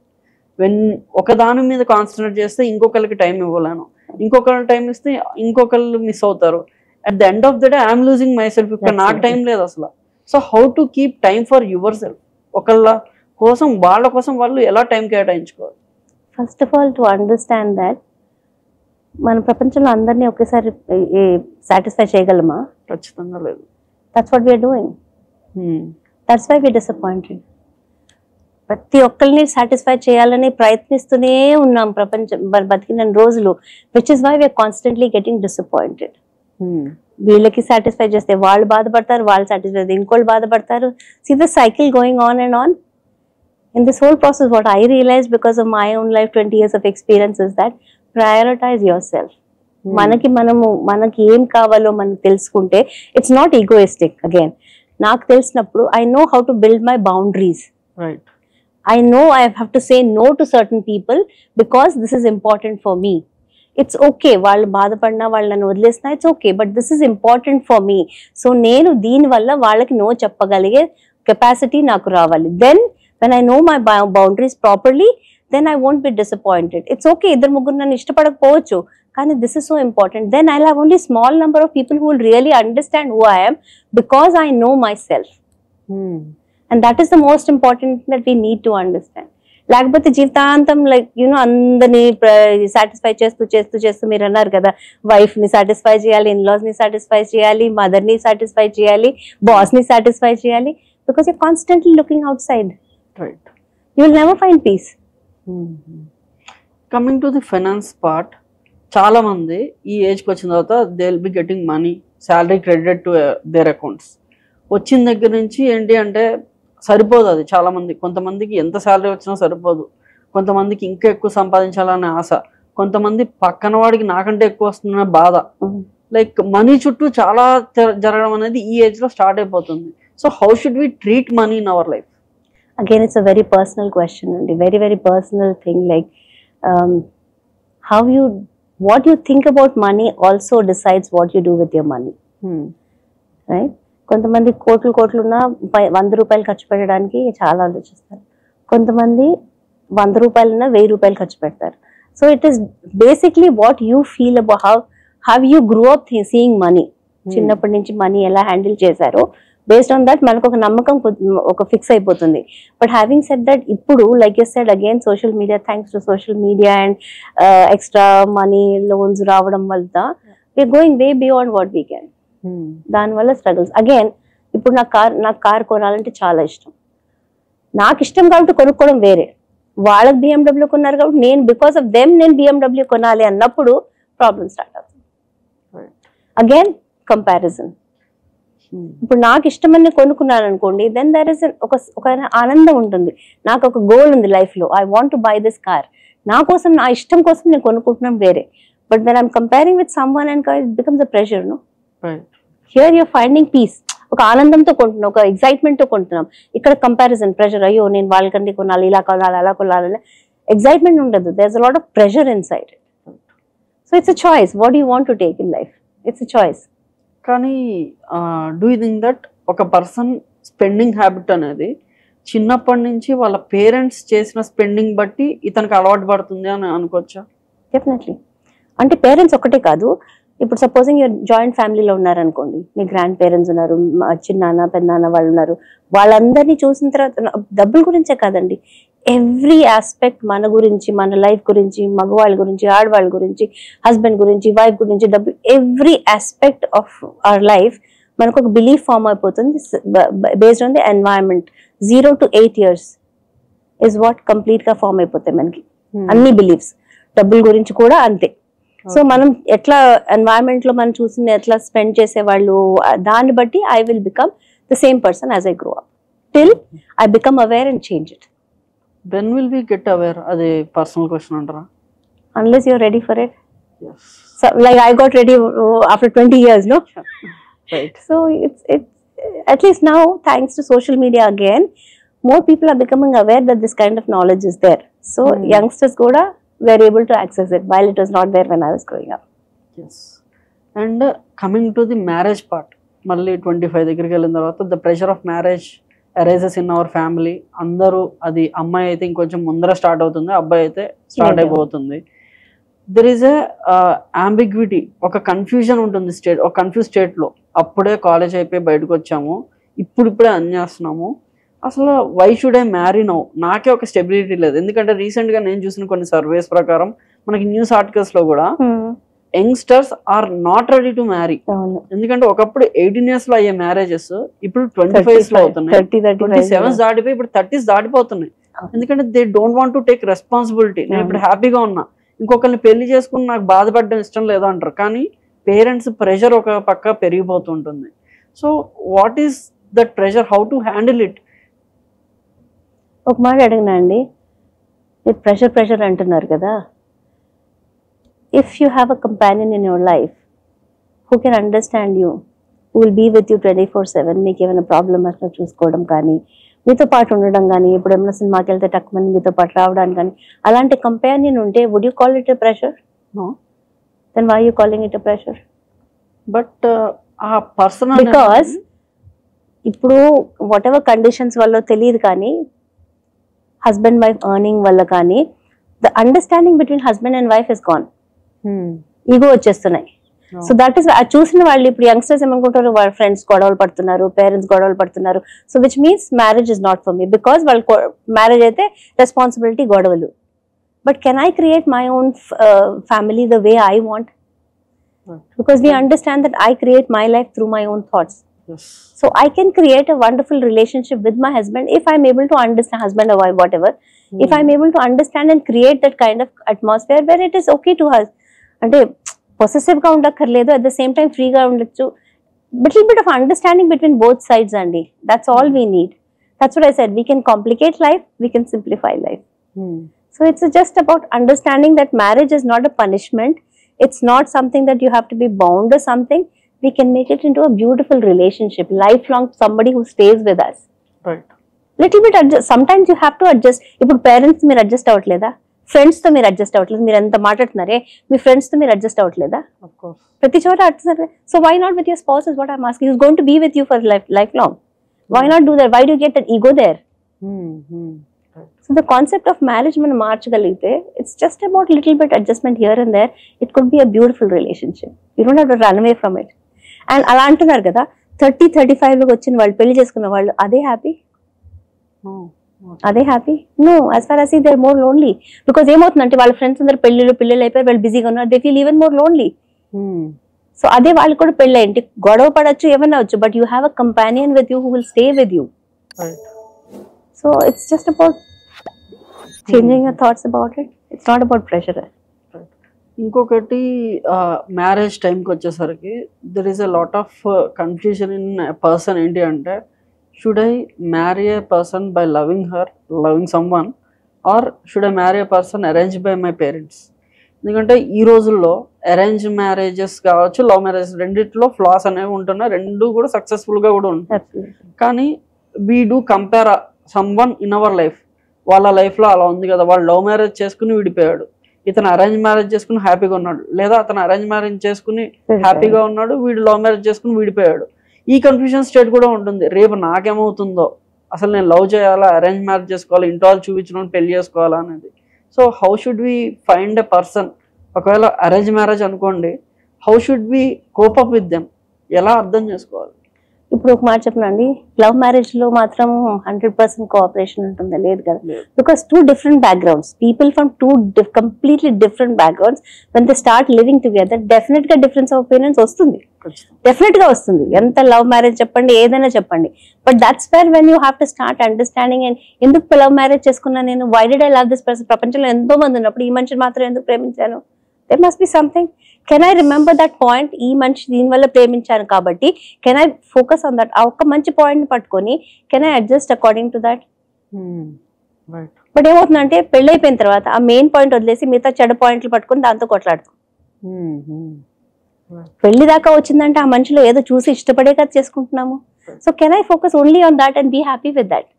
ఒక దాని మీద కాన్సన్ట్రేట్ చేస్తే ఇంకొకరికి టైం ఇవ్వలేను, ఇంకొకరికి టైం ఇస్తే ఇంకొకళ్ళు మిస్ అవుతారు. At the end of the day I'm losing myself. ఇక్కడ నాకు టైం లేదు అసలు. So how to keep time for yourself? ఒకళ్ళ కోసం, వాళ్ళ కోసం వాళ్ళు ఎలా టైం కేటాయించుకోవాలి? First of all to understand that మన ప్రపంచంలో అందరినీ ఒకేసారి సాటిస్ఫై చేయగలమా? ఖచ్చితంగా లేదు. That's what we are doing. That's why we are disappointed. ప్రతి ఒక్కరిని సాటిస్ఫై చేయాలని ప్రయత్నిస్తూనే ఉన్నాం ప్రపంచం బతికిన రోజులు, which is why we are constantly getting disappointed. వీళ్ళకి సాటిస్ఫై చేస్తే వాళ్ళు బాధపడతారు, వాళ్ళు సాటిస్ఫై చేస్తే ఇంకోళ్ళు బాధపడతారు. See the cycle going on and on. In this whole process, what I realized because of my own life, 20 years of experience, is that prioritize yourself. మనకి ఏం కావాలో మనకు తెలుసుకుంటే, it's not egoistic. Again, నాకు తెలిసినప్పుడు I know how to build my boundaries. Right. I know I have to say no to certain people because this is important for me. It's okay. వాళ్ళు బాధపడినా, వాళ్ళు నన్ను వదిలేసినా, it's okay. But this is important for me. So నేను దీని వల్ల వాళ్ళకి no చెప్పగలిగే capacity నాకు రావాలి. Then when I know my boundaries properly, then I won't be disappointed. It's okay, ఇద్దరు ముగ్గురు నన్ను ఇష్టపడకపోవచ్చు, కానీ this is so important. Then I'll have only small number of people who will really understand who I am because I know myself. And that is the most important thing that we need to understand. లేకపోతే జీవితాంతం అందరినీ satisfy చేస్తూ మీరు అన్నారు కదా, wife ని satisfy చేయాలి, in-laws ని సాటిస్ఫై చేయాలి, మదర్ ని సాటిస్ఫై చేయాలి, బాస్ ని సాటిస్ఫై చేయాలి, because you're constantly looking outside. Right. You will never find peace. Coming to the finance part, చాలా మంది ఈ ఏజ్కి వచ్చిన తర్వాత they will be getting money, salary credit to their accounts. వచ్చిన దగ్గర నుంచి ఏంటి అంటే సరిపోదు అది. చాలా మంది, కొంతమందికి ఎంత శాలరీ వచ్చినా సరిపోదు, కొంతమందికి ఇంకా ఎక్కువ సంపాదించాలనే ఆశ, కొంతమంది పక్కన వాడికి నాకంటే ఎక్కువ వస్తుందనే బాధ. లైక్ మనీ చుట్టూ చాలా జరగడం అనేది ఈ ఏజ్లో స్టార్ట్ అయిపోతుంది. So how should we treat money in our life? Again, it's a very personal question and a very, very personal thing. Like, what you think about money also decides what you do with your money. Right? కొంతమంది కోట్లు ఉన్నా 100 రూపాయలు ఖర్చు పెట్టడానికి చాలా ఆలోచిస్తారు. కొంతమంది 100 రూపాయలున్నా 1000 రూపాయలు ఖర్చు పెడతారు. So it is basically what you feel about how you grew up seeing money. చిన్నప్పటి నుంచి మనీ ఎలా హ్యాండిల్ చేశారో, based on that మనకు ఒక నమ్మకం ఒక ఫిక్స్ అయిపోతుంది. బట్ హ్యావింగ్ సెడ్ దట్, ఇప్పుడు like you said again social media, thanks to social media and extra money loans రావడం వల్ల we're going way beyond what we can. దానివల్ల స్ట్రగుల్స్. అగైన్ ఇప్పుడు నాకు కార్ కొనాలంటే చాలా ఇష్టం. నాకు ఇష్టం కాబట్టి కొనుక్కోవడం వేరే, వాళ్ళకి BMW కొన్నారు కాబట్టి నేను బికాస్ ఆఫ్ దెమ్ నేను BMW కొనాలి అన్నప్పుడు ప్రాబ్లమ్ స్టార్ట్ అవుతుంది. Again comparison. ఇప్పుడు నాకు ఇష్టమని కొనుక్కున్నాను అనుకోండి, దెన్ దర్ ఇస్ ఒక ఆనందం ఉంటుంది. నాకు ఒక గోల్ ఉంది లైఫ్ లో, I want to buy this car. నా కోసం, నా ఇష్టం కోసం నేను కొనుక్కుంటున్నాం వేరే. But then I'm comparing with someone and it becomes a pressure. No, here you're finding peace. ఒక ఆనందంతో కొంటున్నాం, ఒక ఎక్సైట్మెంట్ తో కొంటున్నాం. ఇక్కడ కంపారిజన్, ప్రెషర్. అయ్యో నేను వాళ్ళకంటే కొనాలి, ఇలా కొనాలి, అలా కొనాలి. ఎక్సైట్మెంట్ ఉండదు. There is a lot of pressure inside. So it's a choice. What you want to take in life? It's a choice. కానీ డూ యూ థింక్ దట్ ఒక పర్సన్ స్పెండింగ్ హ్యాబిట్ అనేది చిన్నప్పటి నుంచి వాళ్ళ పేరెంట్స్ చేసిన spending బట్టి ఇతనికి అలవాటు పడుతుంది అని అనుకోవచ్చా? డెఫినెట్లీ. అంటే పేరెంట్స్ ఒకటే కాదు. ఇప్పుడు సపోజింగ్ యూర్ జాయింట్ ఫ్యామిలీలో ఉన్నారనుకోండి, మీ గ్రాండ్ పేరెంట్స్ ఉన్నారు, చిన్నాన్న పెద్దనాన్న వాళ్ళు ఉన్నారు. వాళ్ళందరినీ చూసిన తర్వాత డబ్బుల గురించే కాదండి, ఎవ్రీ ఆస్పెక్ట్ మన గురించి, మన లైఫ్ గురించి, మగవాళ్ళ గురించి, ఆడవాళ్ళ గురించి, హస్బెండ్ గురించి, వైఫ్ గురించి, డబ్బు, every aspect of our life మనకు ఒక బిలీఫ్ ఫామ్ అయిపోతుంది based on the environment. 0 to 8 years is what complete గా ఫామ్ అయిపోతాయి మనకి అన్ని బిలీఫ్స్. డబ్బుల గురించి కూడా అంతే. సో మనం ఎట్లా ఎన్వైరన్మెంట్ లో మనం చూసింది ఎట్లా స్పెండ్ చేసేవాళ్ళు దాన్ని బట్టి I will become the same person as I grow up till I become aware and change it. When will we get aware? అది పర్సనల్ క్వశ్చన్ అంటారా? Unless you're ready for it. So, like I got ready after 20 years, no? Right. So it's at least now, thanks to social media again, more people are becoming aware that this kind of knowledge is there. So youngsters kuda were able to access it while it was not there when I was growing up. Yes. And coming to the marriage part, malli 25 దగ్గరికి వెళ్ళిన తర్వాత the pressure of marriage arises in our family. అందరూ అది అమ్మాయి అయితే ఇంకొంచెం ముందర start అవుతుంది, అబ్బాయి అయితే స్టార్ట్ అయిపోతుంది. దెర్ ఈస్ ఏ అంబిగ్విటీ, ఒక కన్ఫ్యూజన్ ఉంటుంది ఒక కన్ఫ్యూజ్ స్టేట్లో. అప్పుడే కాలేజ్ అయిపోయి బయటకు వచ్చాము, ఇప్పుడే అన్ని చేస్తున్నాము, అసలు why should I marry now? నాకే ఒక స్టెబిలిటీ లేదు. ఎందుకంటే రీసెంట్గా నేను చూసిన కొన్ని సర్వేస్ ప్రకారం మనకి న్యూస్ ఆర్టికల్స్లో కూడా youngsters are not ready to marry. ఎందుకంటే ఒకప్పుడు 18 years లో అయ్యే మ్యారేజెస్ ఇప్పుడు 25s లో అవుతున్నాయి, 27s దాటిపోయి ఇప్పుడు 30s దాటిపోతున్నాయి. ఎందుకంటే they don't want to take responsibility. నేను ఇప్పుడు హ్యాపీగా ఉన్నా, ఇంకొకరిని పెళ్లి చేసుకుని నాకు బాధపడడం ఇష్టం లేదు అంటారు, కానీ పేరెంట్స్ ప్రెషర్ ఒక పక్క పెరిగిపోతుంటుంది. So what is that pressure, how to handle it? ఒక మాట అడిగినా అండి, మీరు ప్రెషర్ అంటున్నారు కదా, if you have a companion in your life who can understand you, who will be with you 24/7, మీకు ఏమైనా ప్రాబ్లమ్ అట్లా చూసుకోవడం కానీ, మీతో పాటు ఉండడం కానీ, ఇప్పుడు ఏమైనా సినిమాకి వెళ్తే టక్కుమని మీతో పాటు రావడానికి కానీ, అలాంటి కంపానియన్ ఉంటే would you call it a pressure? No. Then why you calling it a pressure? But ఆ పర్సన్, బికాస్ ఇప్పుడు వాట్ ఎవర్ కండిషన్స్ వల్ల తెలియదు కానీ, హస్బెండ్ వైఫ్ ఎర్నింగ్ వల్ల కానీ, the understanding between husband and wife is gone. Ego వచ్చేస్తున్నాయి. So that is చూసిన వాళ్ళు ఇప్పుడు యంగ్స్టర్స్ ఏమనుకుంటారు, వాళ్ళ ఫ్రెండ్స్ గొడవలు పడుతున్నారు, పేరెంట్స్ గొడవలు పడుతున్నారు. So which means marriage is not for me, because వాళ్ళు మ్యారేజ్ అయితే రెస్పాన్సిబిలిటీ, గొడవలు. But can I create my own family the way I want? Because we understand that I create my life through my own thoughts. So I can create a wonderful relationship with my husband if I'm able to understand, husband or wife, whatever, if I'm able to understand and create that kind of atmosphere where it is okay to us. అంటే possessive గా ఉండక్కర్లేదు, at the same time ఫ్రీగా ఉండొచ్చు, little bit of understanding between both sides అండి. That's all we need. That's what I said, we can complicate life, we can simplify life. So it's just about understanding that marriage is not a punishment, it's not something that you have to be bound or something. We can make it into a beautiful relationship, lifelong, somebody who stays with us. Right. Little bit adjust. Sometimes you have to adjust. ఇప్పుడు parents మీరు adjust అవ్వట్లేదా? Friends తో మీరు adjust అవ్వట్లేదు, మీరు ఎంత మాట్లాడుతున్నారే, మీ friends తో మీరు adjust అవ్వట్లేదా? ప్రతి చోట adjust. So why not with your spouse is what I'm asking. Is going to be with you for life long. Why not do that? Why do get that ego there? So the concept of marriage మనం మార్చగలిగితే, it's just about little bit adjustment here and there. It could be a beautiful relationship. You don't have to run away from it. And అలా అంటున్నారు కదా, 30-35 లోకి వచ్చిన వాళ్ళు, పెళ్లి చేసుకున్న వాళ్ళు, అదే హ్యాపీ? అదే happy? No. As far as they are more lonely. Because ఏమవుతుందంటే వాళ్ళ ఫ్రెండ్స్ అందరు పిల్లలు అయిపోయి వాళ్ళు బిజీగా ఉన్నారు, they feel even more lonely. So అదే వాళ్ళు కూడా పెళ్ళి ఏంటి, గొడవ పడచ్చు, ఏమన్నా వచ్చు, but you have a companion with you who will stay with you. So it's just about changing your thoughts about it. It's not about pressure. ఇంకొకటి మ్యారేజ్ టైంకి వచ్చేసరికి there is a lot of confusion in person. ఏంటి అంటే, should I marry a person by loving someone, or should I marry a person arrange by my parents? ఎందుకంటే ఈ రోజుల్లో arrange marriages కావచ్చు, love marriages, రెండిట్లో flaws అనేవి ఉంటున్నాయి, రెండు కూడా సక్సెస్ఫుల్గా కూడా ఉంటాయి. కానీ we do compare someone in our life. వాళ్ళ లైఫ్లో అలా ఉంది కదా, వాళ్ళు లవ్ మ్యారేజ్ చేసుకుని విడిపోయాడు, ఇతను అరేంజ్ మ్యారేజ్ చేసుకుని హ్యాపీగా ఉన్నాడు, లేదా అతను అరేంజ్ మ్యారేజ్ చేసుకుని హ్యాపీగా ఉన్నాడు, వీడు లవ్ మ్యారేజ్ చేసుకుని విడిపోయాడు. ఈ కన్ఫ్యూజన్ స్టేట్ కూడా ఉంటుంది. రేపు నాకేమవుతుందో, అసలు నేను లవ్ చేయాలా, అరేంజ్ మ్యారేజ్ చేసుకోవాలా, ఇంట్లో వాళ్ళు చూపించడం పెళ్లి చేసుకోవాలా అనేది. So how should we find a person? ఒకవేళ అరేంజ్ మ్యారేజ్ అనుకోండి, how should we cope up with them? ఎలా అర్థం చేసుకోవాలి? ఇప్పుడు ఒక మాట చెప్పనండి, లవ్ మ్యారేజ్ లో మాత్రం 100% కోఆపరేషన్ ఉంటుందా? లేదు కదా. Because 2 different backgrounds, people from 2 completely different backgrounds, when they start living together, definite గా డిఫరెన్స్ ఆఫ్ ఒపీనియన్స్ వస్తుంది, డెఫినెట్ గా వస్తుంది. ఎంత లవ్ మ్యారేజ్ చెప్పండి, ఏదైనా చెప్పండి, but that's where when you have to start understanding. And ఎందుకు లవ్ మ్యారేజ్ చేసుకున్నా నేను, why did I love this person? ప్రపంచంలో ఎంతో మంది ఉన్నప్పుడు ఈ మనిషిని మాత్రం ఎందుకు ప్రేమించాను? there must be something. Can I remember that point? ఈ మనిషి దీని వల్ల ప్రేమించాను కాబట్టి can I focus on that. ఆ ఒక్క మంచి పాయింట్ పట్టుకొని can I adjust according to that. But ఏమవుతుందంటే పెళ్లి అయిపోయిన తర్వాత ఆ మెయిన్ పాయింట్ వదిలేసి మిగతా చెడు పాయింట్లు పట్టుకొని దాంతో కొట్లాడుతాం. పెళ్లి దాకా వచ్చిందంటే ఆ మనిషిలో ఏదో చూసి ఇష్టపడే కదా చేసుకుంటున్నాము. So can I focus only on that and be happy with that.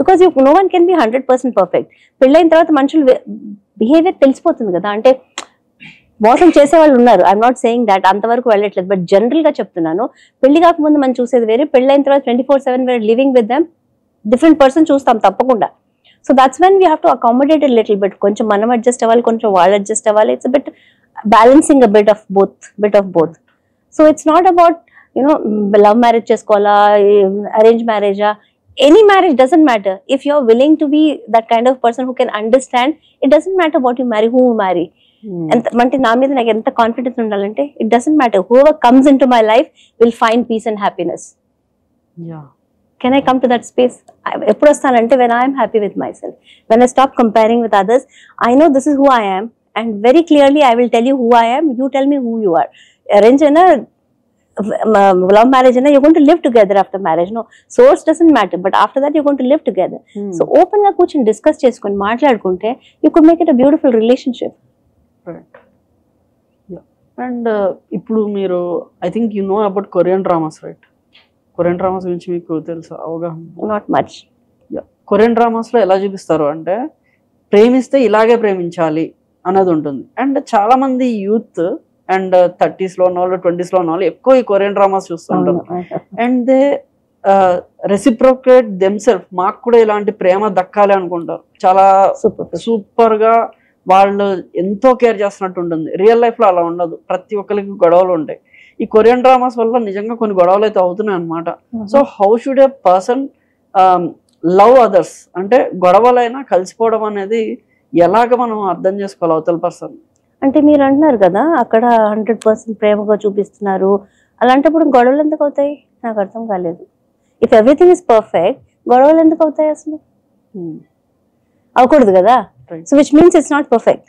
Because no one can be 100% perfect. పెళ్ళైన తర్వాత మనుషులు బిహేవియర్ తెలిసిపోతుంది కదా. అంటే మోసం చేసే వాళ్ళు ఉన్నారు, ఐఎమ్ నాట్ సేయింగ్ దాట్, అంతవరకు వెళ్ళట్లేదు. బట్ జనరల్ గా చెప్తున్నాను, పెళ్లి కాకముందు మనం చూసేది వేరే, పెళ్ళైన తర్వాత 24/7 we're living with them, different person చూస్తాం తప్పకుండా. So that's when we have to accommodate a little bit. కొంచెం మనం అడ్జస్ట్ అవ్వాలి, కొంచెం వాళ్ళు అడ్జస్ట్ అవ్వాలి. It's bit balancing a bit of both. So it's not about love marriage చేసుకోవాలా, arrange మ్యారేజా, any marriage doesn't matter. If you're willing to be that kind of person who can understand, it doesn't matter what you marry, who you marry. అంటే నా మీద నాకు ఎంత confidence ఉండాలంటే it doesn't matter, whoever comes into my life will find peace and happiness. Can I come to that space? ఎప్పుడు వస్తానంటే when I am happy with myself, when I stop comparing with others, I know this is who I am and very clearly I will tell you who I am, you tell me who you are. Arrange and love marriage, you're going to live together after marriage. No, source doesn't matter, but after that you're going to live together. So open ga kuchoni discuss cheskoni maatladukunte you could make it a beautiful relationship. Right. Yeah. And ippudu meeru I think you know about Korean dramas, right? Korean dramas gurinchi meeku telusa avagahana? Not much. Yeah. Korean dramas lo ela chupistaru ante ప్రేమిస్తే ఇలాగే ప్రేమించాలి అన్నది ఉంటుంది. And చాలా మంది youth and 30s లో ఉన్న వాళ్ళు 20s లో ఉన్న వాళ్ళు ఎక్కువ ఈ కొరియన్ డ్రామాస్ చూస్తుంటారు. అండ్ దే రెసిప్రోకేట్ దెమ్సెల్ఫ్, మాకు కూడా ఇలాంటి ప్రేమ దక్కాలి అనుకుంటారు. చాలా సూపర్ గా వాళ్ళు ఎంతో కేర్ చేస్తున్నట్టు ఉంటుంది. రియల్ లైఫ్ లో అలా ఉండదు, ప్రతి ఒక్కరికి గొడవలు ఉంటాయి. ఈ కొరియన్ డ్రామాస్ వల్ల నిజంగా కొన్ని గొడవలు అయితే అవుతున్నాయి అనమాట. So how should A person love others? అంటే గొడవలైనా కలిసిపోవడం అనేది ఎలాగ మనం అర్థం చేసుకోవాలి అవతల పర్సన్? అంటే మీరు అంటున్నారు కదా అక్కడ 100% ప్రేమగా చూపిస్తున్నారు, అలాంటప్పుడు గొడవలు ఎందుకు అవుతాయి? నాకు అర్థం కాలేదు. ఇఫ్ ఎవ్రీథింగ్ ఇస్ పర్ఫెక్ట్, గొడవలు ఎందుకు అవుతాయి అసలు? అవకూడదు కదా. So which means it's not perfect.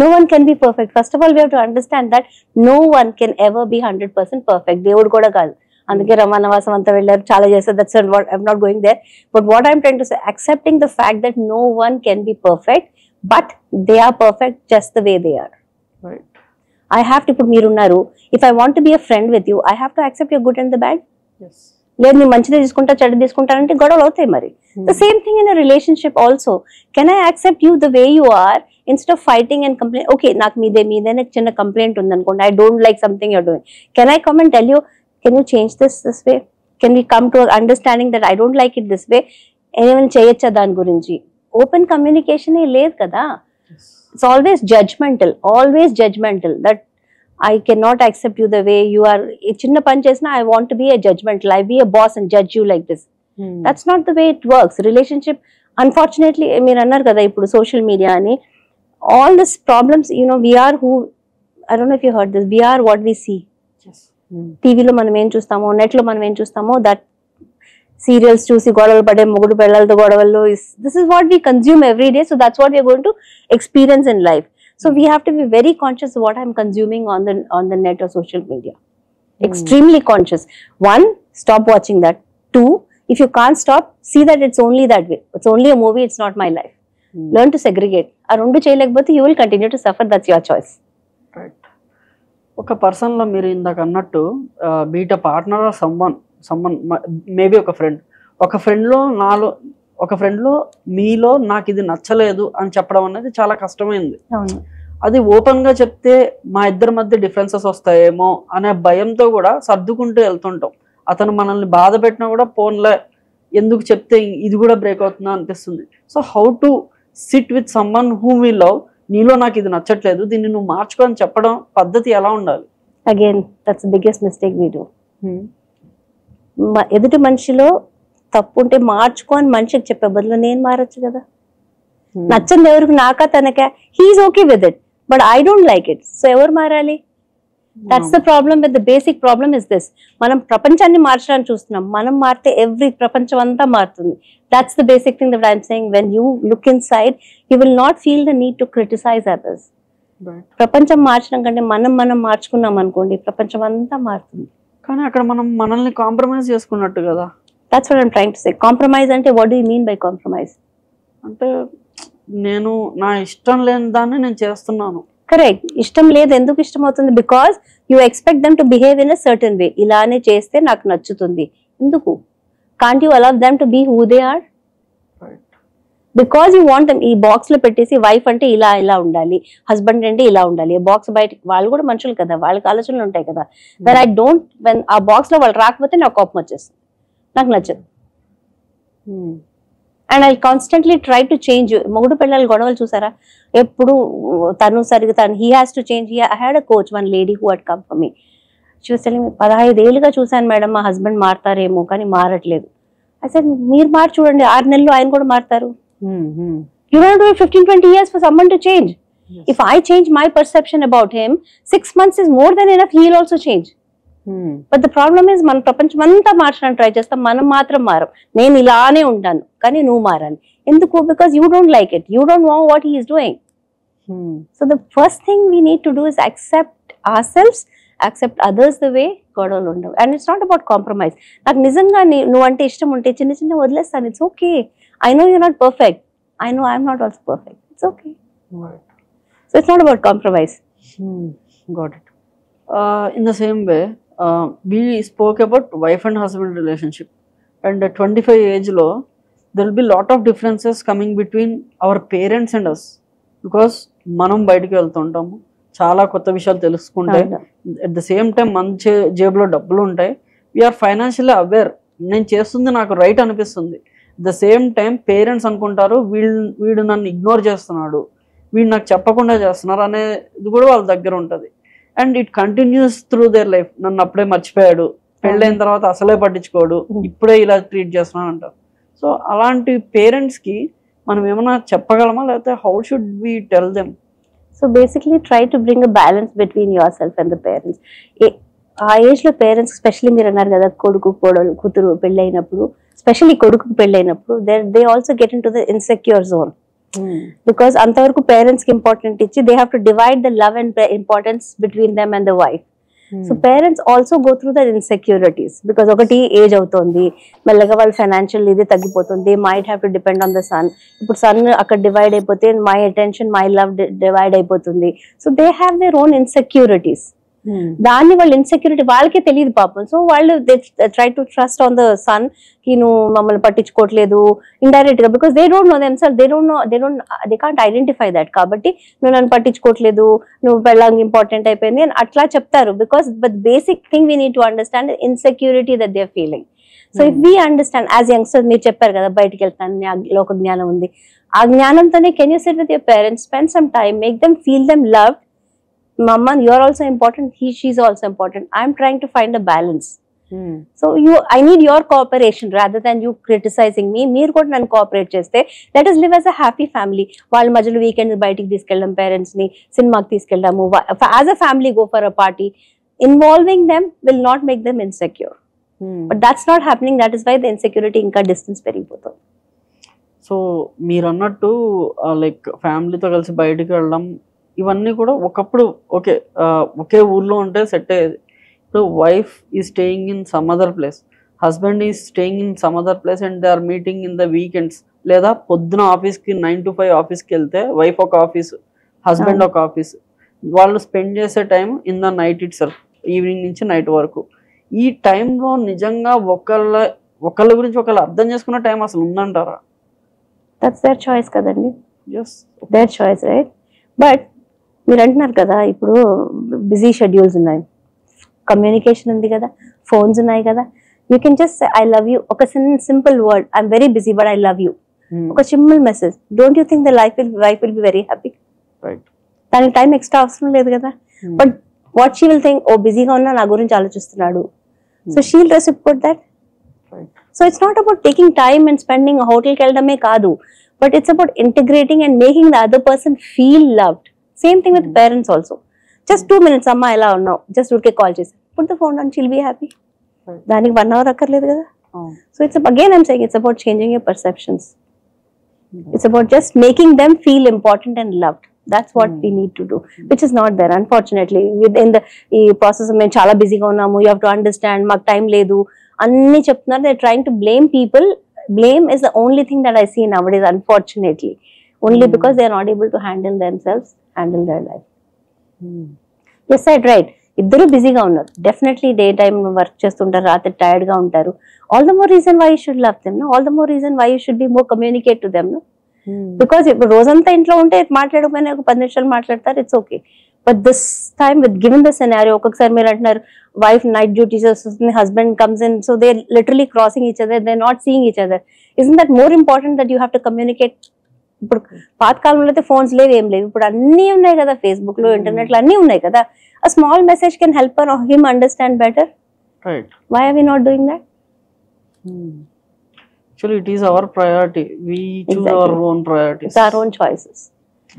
No one can be perfect. First of all, we have to understand that no one can ever be 100% perfect. దేవుడు కూడా కాదు. అందుకే రమణవాసం అంతా వెళ్ళారు, చాలా చేస్తారు. That's what I'm not going there. But what I'm trying to say, accepting the fact that no one can be perfect, but they are perfect just the way they are. Right. I have to put మీరున్నారు. If I want to be a friend with you, I have to accept your good and the bad. Yes. లేదు నేను మంచిది తీసుకుంటా చెడు తీసుకుంటానంటే గొడవలు అవుతాయి. మరి the same thing in a relationship also. Can I accept you the way you are instead of fighting and complaint? Okay, నాకు మీదే చిన్న కంప్లైంట్ ఉందనుకోండి, I don't like something you're doing. Can I come and tell you, can you change this way? Can we come to understanding that I don't like it this way? ఏమైనా చేయొచ్చా దాని గురించి? Open communication లేదు కదా. It's always judgemental that I cannot accept you the way you are. చిన్న పని చేసినా I want to be a judgmental, I be a boss and judge you like this. That's not the way it works. Relationship, unfortunately, మీరు అన్నారు కదా ఇప్పుడు social media అని, all these problems, we are who, I don't know if you heard this, we are what we see. టీవీలో మనం ఏం చూస్తామో, నెట్లో మనం ఏం చూస్తామో, దట్ సీరియల్స్ చూసి గొడవలు పడే మొగుడు పిల్లలతో గొడవలు, this is what we consume every day. So that's what we are going to experience in life. So we have to be very conscious of what I'm consuming on the net or social media. Extremely conscious. 1, stop watching that. 2, if you can't stop, see that it's only that way. It's only a movie, it's not my life. Learn to segregate. ఆ రెండు చేయలేకపోతే you will continue to suffer. That's your choice. Right. ఒక person లో మీరు ఇందాక అన్నట్టు beat a partner or someone maybe ఒక friend లో మీలో నాకు ఇది నచ్చలేదు అని చెప్పడం అనేది చాలా కష్టమైంది. అది ఓపెన్ గా చెప్తే మా ఇద్దరి మధ్య డిఫరెన్సెస్ వస్తాయేమో అనే భయంతో కూడా సర్దుకుంటూ వెళ్తుంటాం. అతను మనల్ని బాధ పెట్టినా కూడా పోన్లే, ఎందుకు చెప్తే ఇది కూడా బ్రేక్ అవుతుందా అనిపిస్తుంది. So how to sit with someone who we love, నీలో నాకు ఇది నచ్చట్లేదు, దీన్ని నువ్వు మార్చుకో అని చెప్పడం పద్ధతి ఎలా ఉండాలి? Again that's the biggest mistake we do. ఎదుటి మనిషిలో తప్పు ఉంటే మార్చుకో అని మనిషికి చెప్పే బదులు నేను మారచ్చు కదా. నచ్చంది ఎవరికి, నాకా తనకా, he is okay with it but I don't like it. So ఎవరు మారాలి? That's the problem. With the basic problem is this. మనం ప్రపంచాన్ని మార్చడానికి చూస్తున్నాం, మనం మారితే ప్రపంచం అంతా మారుతుంది. That's the basic thing that I'm saying. When you look inside, you will not feel the need to criticise others. ప్రపంచం మార్చడం కంటే మనం మార్చుకున్నాం అనుకోండి, ప్రపంచం అంతా మారుతుంది. కానీ అక్కడ మనం మనల్ని కాంప్రమైజ్ చేసుకున్నట్టు కదా. That's what I'm trying to say. Compromise అంటే what do you mean by compromise? అంటే నేను నా ఇష్టం లేని దాన్ని నేను చేస్తున్నాను. కరెక్ట్. ఇష్టం లేదు, ఎందుకు ఇష్టం అవుతుంది? Because you expect them to behave in a certain way. ఇలానే చేస్తే నాకు నచ్చుతుంది. ఎందుకు? Can't you allow them to be who they are? Because you want them ఈ బాక్స్ లో పెట్టేసి వైఫ్ అంటే ఇలా ఇలా ఉండాలి, హస్బెండ్ అంటే ఇలా ఉండాలి. బాక్స్ బయట వాళ్ళు కూడా మనుషులు కదా, వాళ్ళకి ఆలోచనలు ఉంటాయి కదా. వెన్ ఐ డోంట్ వెన్ ఆ బాక్స్ లో వాళ్ళు రాకపోతే నాకు కోపం వచ్చేస్తుంది, నాకు నచ్చదు. And I constantly try to change. మొగుడు పిల్లల గొడవలు చూసారా? ఎప్పుడు తను సరిగ్గా తను he has to change. I had a coach, one lady who had come for me. చూసే 15 ఏళ్ళుగా చూసాను మేడం, మా హస్బెండ్ మారతారేమో కానీ మారట్లేదు. అసలు మీరు మారి చూడండి, 6 నెలలు ఆయన కూడా మారుతారు. You don't do 15-20 years for someone to change. Yes. If I change my perception about him, 6 months is more than enough. He'll also change. But the problem is, మన ప్రపంచం అంతా మార్చడానికి ట్రై చేస్తాం, మనం మాత్రం మారం. నేను ఇలానే ఉంటాను కానీ నువ్వు మారాలి. ఎందుకు? Because you don't like it, you don't know what he is doing. So the first thing we need to do is accept our selfs, accept others the way. గొడవలు ఉండవు. And it's not about compromise. నాకు నిజంగా నువ్వంటే ఇష్టం ఉంటే చిన్న చిన్న వదిలేస్తాను. It's okay. I know you're not perfect. I know I'm not also perfect. It's okay. Right. So it's not about compromise. Got it. In the same way, we spoke about wife and husband relationship. And at 25 age lo, there will be lot of differences coming between our parents and us. Because మనం బయటికి వెళ్తుంటాము, చాలా కొత్త విషయాలు తెలుసుకుంటాయి. At the same time మన జేబులో డబ్బులు ఉంటాయి. We are financially aware. నేను చేస్తుంది నాకు రైట్ అనిపిస్తుంది. ద సేమ్ టైం పేరెంట్స్ అనుకుంటారు వీడు నన్ను ఇగ్నోర్ చేస్తున్నాడు, వీడు నాకు చెప్పకుండా చేస్తున్నారు అనేది కూడా వాళ్ళ దగ్గర ఉంటుంది. And it continues through their life. నన్ను అప్పుడే మర్చిపోయాడు, పెళ్ళైన తర్వాత అసలే పట్టించుకోడు, ఇప్పుడే ఇలా ట్రీట్ చేస్తున్నాను అంటారు. సో అలాంటి పేరెంట్స్కి మనం ఏమైనా చెప్పగలమా, లేకపోతే how should we tell them? So basically try to bring a balance between your self and the parents. ఆ ఏజ్ లో పేరెంట్స్, స్పెషల్లీ మీరు అన్నారు కదా కొడుకు కోడలు కూతురు పెళ్ళైనప్పుడు, స్పెషల్లీ కొడుకు పెళ్ళైనప్పుడు they also get into the insecure zone. Because అంతవరకు పేరెంట్స్ కి ఇంపార్టెంట్ ఇచ్చి they have to divide the love and importance between them and the wife. So parents also go through the insecurities. Because ఒకటి age అవుతుంది, మెల్లగా వాళ్ళ financial ఇది తగ్గిపోతుంది, might have to depend on the son. ఇప్పుడు son అక్కడ divide అయిపోతే my attention my love divide అయిపోతుంది. So they have their own insecurities. దాన్ని వాళ్ళ ఇన్సెక్యూరిటీ వాళ్ళకే తెలియదు పాపం. సో వాళ్ళు try to trust on the son కి నువ్వు మమ్మల్ని పట్టించుకోవట్లేదు ఇండైరెక్ట్ గా, because they don't know themselves, they can't identify that. కాబట్టి నువ్వు నన్ను పట్టించుకోవట్లేదు, నువ్వు పెళ్ళాంగ్ ఇంపార్టెంట్ అయిపోయింది అని అట్లా చెప్తారు. Because but basic thing we need to understand insecurity that they are feeling. So if we understand as youngsters, మీరు చెప్పారు కదా బయటకు వెళ్తాను లోక జ్ఞానం ఉంది, ఆ జ్ఞానంతోనే can you sit with your parents, spend some time, make them feel them loved. Mama, you are also important. She's also important. I'm trying to find a balance. So I need your cooperation rather than you criticizing me. మీరు కూడా నన్ను cooperate చేస్తే let us live as a happy family. వాళ్ళ మధ్యలో weekend బయటికి తీసుకెళ్ళాం, parents ని సినిమాకి తీసుకెళ్ళాము, as a family go for a party. Involving them will not make them insecure. But that's not happening. That is why the insecurity ఇంకా distance పెరిగిపోతుంది. So మీరు అన్నట్టు లైక్ ఫ్యామిలీతో కలిసి బయటికి వెళ్ళడం ఇవన్నీ కూడా ఒకప్పుడు ఒకే ఊర్లో ఉంటే సెట్ అయ్యేది. ఇప్పుడు wife is staying in some other place, husband is staying in some other place and they are meeting in the weekends. లేదా పొద్దున ఆఫీస్కి 9 to 5 ఆఫీస్కి వెళ్తే వైఫ్ ఒక ఆఫీస్, హస్బెండ్ ఒక ఆఫీస్, వాళ్ళు స్పెండ్ చేసే time in the night it self, evening నుంచి నైట్ వరకు. ఈ టైంలో నిజంగా ఒకళ్ళ గురించి ఒకళ్ళు అర్థం చేసుకున్న టైం అసలు ఉందంటారా? దట్స్ దేర్ చాయిస్ కదండి. yes, their choice, right? But మీరు అంటున్నారు కదా ఇప్పుడు బిజీ షెడ్యూల్స్ ఉన్నాయి, కమ్యూనికేషన్ ఉంది కదా, ఫోన్స్ ఉన్నాయి కదా, you can just I love you, ఒక simple word, I'm very busy but I love you, ఒక simple message. Don't you think the wife will be very happy? దానికి టైం ఎక్స్ట్రా అవసరం లేదు కదా. But what she will think, oh బిజీగా ఉన్నా నా గురించి ఆలోచిస్తున్నాడు, so she will reciprocate that. So it's not about taking time and spending, హోటల్కి వెళ్ళడమే కాదు, but it's about integrating and making the other person feel loved. Same thing with parents also. Just 2 minutes, amma ela unnao, just urke call chesi, put the phone on, she'll be happy. Daniki 1 hour akkarledu kada. So it's again I'm saying it's about changing your perceptions. It's about just making them feel important and loved. That's what we need to do, which is not there, unfortunately. Within the process, మేము చాలా బిజీగా ఉన్నాము, you have to understand, మాకు time లేదు అన్ని చెప్తున్నారు. They're trying to blame people. Blame is the only thing that I see nowadays, unfortunately. Only because they are not able to handle themselves, handle their life. Yes, I right. ఇద్దరు బిజీగా ఉన్నారు, definitely day time work చేస్తుంటారు, రాత్రి tired గా ఉంటారు. All the more reason why you should love them, all the more reason why you should be more communicate to them. Because ఇప్పుడు రోజంతా ఇంట్లో ఉంటే మాట్లాడకపోయినా ఒక 10 నిమిషాలు మాట్లాడతారు, it's okay. But this time with given the scenario, ఒక్కొక్కసారి మీరు అంటున్నారు వైఫ్ నైట్ డ్యూటీ చేస్తుంది, husband comes in, so they literally crossing each other, they not seeing each other. Isn't that more important that you have to communicate? ఇప్పుడు పాతకాలంలో అయితే phones లేవు, ఏం లేవు, ఇప్పుడు అన్నీ ఉన్నాయి కదా, ఫేస్బుక్ లో ఇంటర్నెట్ లో అన్నీ ఉన్నాయి కదా. A small message can help her or him understand better. Right. Why are we not doing that? Actually, it is our priority. We choose our own priorities. It's our own choices.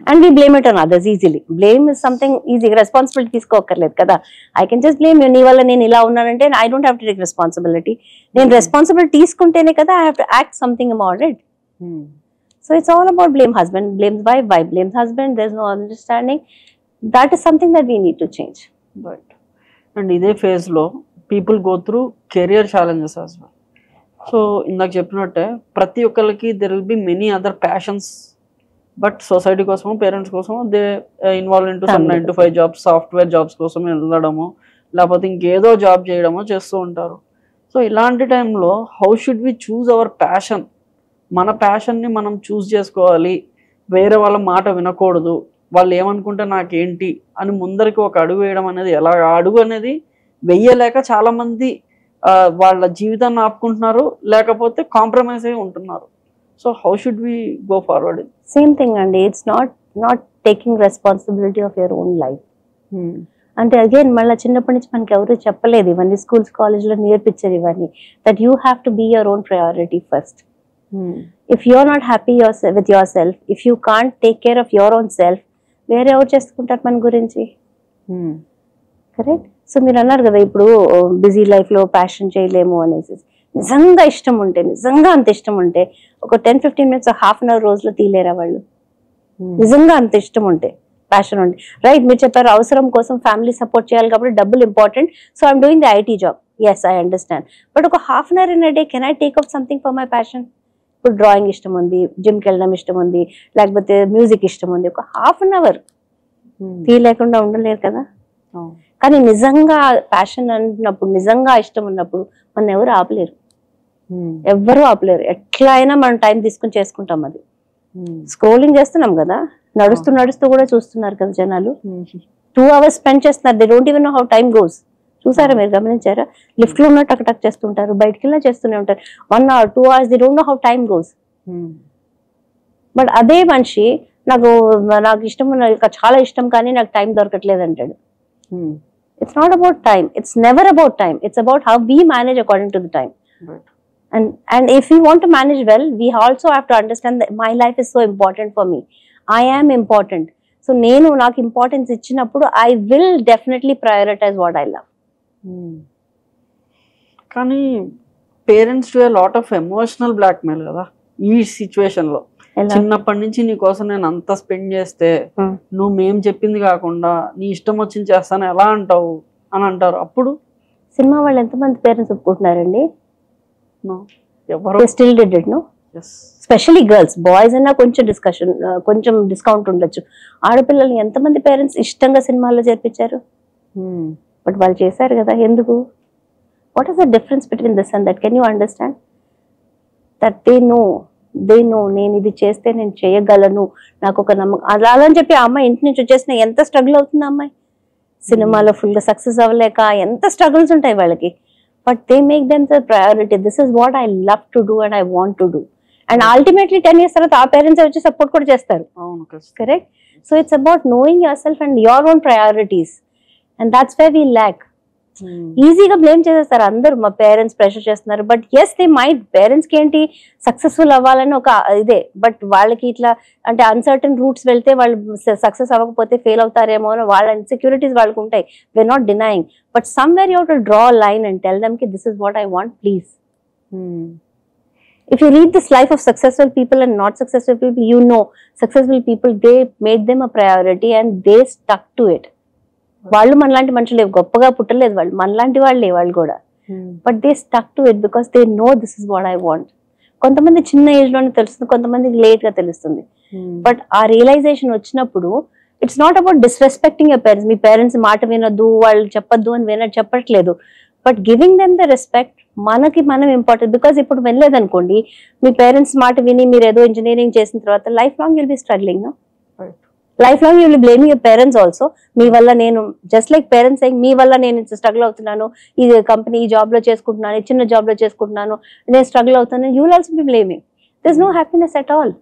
And we blame it on others easily. Blame is something easy. Responsibility తీసుకోకర్లేదు కదా. I can just blame you. నీ వల్ల నేను ఇలా ఉన్నానంటే I don't have to take responsibility. నేను responsibility తీసుకుంటేనే కదా I have to act something about it. So it's all about blame. Husband blames wife blames husband. There's no understanding. That is something that we need to change. Right. And ఇదే phase లో people go through career challenges as well. So ఇందాక చెప్పినట్టే ప్రతి ఒక్కరికి there will be many other passions, but society కోసము, parents కోసము they involve in to some 9 to 5 jobs, software jobs కోసం వెళ్ళడము, లేకపోతే ఇంకేదో జాబ్ చేయడమో చేస్తూ ఉంటారు. సో ఇలాంటి టైంలో how should we choose our passion? మన ప్యాషన్ని మనం చూస్ చేసుకోవాలి, వేరే వాళ్ళ మాట వినకూడదు, వాళ్ళు ఏమనుకుంటే నాకేంటి అని ముందరికి ఒక అడుగు వేయడం అనేది ఎలా? అడుగు అనేది వెయ్యలేక చాలా మంది వాళ్ళ జీవితాన్ని ఆపుకుంటున్నారు, లేకపోతే కాంప్రమైజ్ అయి ఉంటున్నారు. So how should we go forward? Same thing అండి, it's not taking responsibility of your own life. అంటే అగైన్ మళ్ళీ చిన్నప్పటి నుంచి మనకి ఎవరు చెప్పలేదు ఇవన్నీ, స్కూల్స్ కాలేజ్లో నేర్పించారు ఇవన్నీ, that you have to be your own priority first. If you are not happy with yourself, if you can't take care of your own self, వేరే ఎవరు చేసుకుంటారు మన గురించి? కరెక్ట్. సో మీరు అన్నారు కదా ఇప్పుడు బిజీ లైఫ్ లో ప్యాషన్ చేయలేము అనేసి. నిజంగా ఇష్టం ఉంటే, నిజంగా అంత ఇష్టం ఉంటే ఒక 10-15 minutes, హాఫ్ అన్ అవర్ రోజులో తీలేరా వాళ్ళు? నిజంగా అంత ఇష్టం ఉంటే, ప్యాషన్ ఉంటే. రైట్, మీరు చెప్పారు అవసరం కోసం ఫ్యామిలీ సపోర్ట్ చేయాలి కాబట్టి డబ్బులు important, so I'm doing the IT job. Yes, I understand. But ఒక half an hour in a day can I take up something for my passion? ఇప్పుడు డ్రాయింగ్ ఇష్టం ఉంది, జిమ్కి వెళ్ళడం ఇష్టం ఉంది, లేకపోతే మ్యూజిక్ ఇష్టం ఉంది, ఒక హాఫ్ అన్ అవర్ ఫీ లేకుండా ఉండలేరు కదా. కానీ నిజంగా ప్యాషన్ అంటున్నప్పుడు, నిజంగా ఇష్టం ఉన్నప్పుడు మన ఎవరు ఆపలేరు, ఎవ్వరూ ఆపలేరు. ఎట్లా అయినా మనం టైం తీసుకుని చేసుకుంటాం. అది స్క్రోలింగ్ చేస్తున్నాం కదా, నడుస్తూ నడుస్తూ కూడా చూస్తున్నారు కదా జనాలు. 2 hours స్పెండ్ చేస్తున్నారు, they don't even know how time goes. చూసారా, మీరు గమనించారా? లిఫ్ట్ లో ఉన్న టక్ టక్ చేస్తుంటారు, బయటికి వెళ్ళా చేస్తూనే ఉంటారు. 1 hour 2 hours, they don't know how time goes. But అదే మనిషి నాకు ఇష్టం ఉన్న, చాలా ఇష్టం కానీ నాకు టైం దొరకట్లేదు అంటాడు. It's not about time, it's never about time, it's about how we manage according to the time. And if we want to manage well, we also have to understand that my life is so important for me. I am important. So నేను నాకు importance ఇచ్చినప్పుడు I will definitely prioritize what I love. కానీ parents do a lot of emotional blackmail కదా ఈ situation లో. చిన్నప్పటి నుంచి నీ కోసం నేను అంత స్పెండ్ చేస్తే నువ్వు మేం చెప్పింది కాకుండా నీ ఇష్టం వచ్చింది చేస్తాను ఎలా అంటావు అని అంటారు. అప్పుడు సినిమా వాళ్ళు ఎంతమంది పేరెంట్స్ ఒప్పుకుంటున్నారండి? ఎవరు still did it, no. Specially girls. Boys అన్నా కొంచెం కొంచెం డిస్కౌంట్ ఉండొచ్చు. ఆడపిల్లల్ని ఎంతమంది పేరెంట్స్ ఇష్టంగా సినిమాల్లో చేర్పించారు? బట్ వాళ్ళు చేశారు కదా. ఎందుకు? What is the difference between this and that? Can you understand that they know నేను ఇది చేస్తే నేను చేయగలను, నాకు ఒక నమ్మకం. అలా అని చెప్పి ఆ అమ్మాయి ఇంటి నుంచి వచ్చేసిన ఎంత స్ట్రగుల్ అవుతుంది ఆ అమ్మాయి. సినిమాలో ఫుల్గా సక్సెస్ అవ్వలేక ఎంత స్ట్రగుల్స్ ఉంటాయి వాళ్ళకి. But they make them the priority. This is what I love to do and I want to do. And ultimately 10 years తర్వాత ఆ పేరెంట్స్ వచ్చి సపోర్ట్ కూడా చేస్తారు. Correct. So it's about knowing your self and your own priorities. And that's where we lack. ఈజీగా blame చేసేస్తారు అందరూ, మా parents pressure చేస్తున్నారు. But yes, they might. పేరెంట్స్కి ఏంటి, సక్సెస్ఫుల్ అవ్వాలని ఒక ఇదే. బట్ వాళ్ళకి ఇట్లా అంటే అన్సర్టన్ రూట్స్ వెళ్తే వాళ్ళు సక్సెస్ అవ్వకపోతే ఫెయిల్ అవుతారేమో అని వాళ్ళ ఇన్సెక్యూరిటీస్ వాళ్ళకి ఉంటాయి. We are not denying. But somewhere you have to draw line and tell them కి this is what I want, please. If you read this life of successful people and not successful people, you know successful people, they made them a priority and they stuck to it. వాళ్ళు మనలాంటి మనుషులు గొప్పగా పుట్టలేదు, వాళ్ళు మనలాంటి వాళ్ళే వాళ్ళు కూడా. But they stuck to it because they know this is what I want. కొంతమంది చిన్న ఏజ్ లోనే తెలుస్తుంది, కొంతమందికి లేట్ గా తెలుస్తుంది. బట్ ఆ రియలైజేషన్ వచ్చినప్పుడు it's not about disrespecting your parents. Me parents మాట వినొద్దు, వాళ్ళు చెప్పొద్దు అని చెప్పట్లేదు. But giving them the respect, మనకి మనం ఇంపార్టెంట్. బికాస్ ఇప్పుడు వెళ్ళలేదనుకోండి, మీ పేరెంట్స్ మాట విని మీరు ఏదో ఇంజనీరింగ్ చేసిన తర్వాత life long you'll be struggling. Life long you'll be blaming your parents also. మీ వల్ల నేను, జస్ట్ లైక్ పేరెంట్స్ సెయింగ్ మీ వల్ల నేను స్ట్రగుల్ అవుతున్నాను, ఈ కంపెనీ ఈ జాబ్ లో చేసుకుంటున్నాను, చిన్న జాబ్ లో చేసుకుంటున్నాను, నేను స్ట్రగుల్ అవుతాను, you will also be blaming. There is no happiness at all.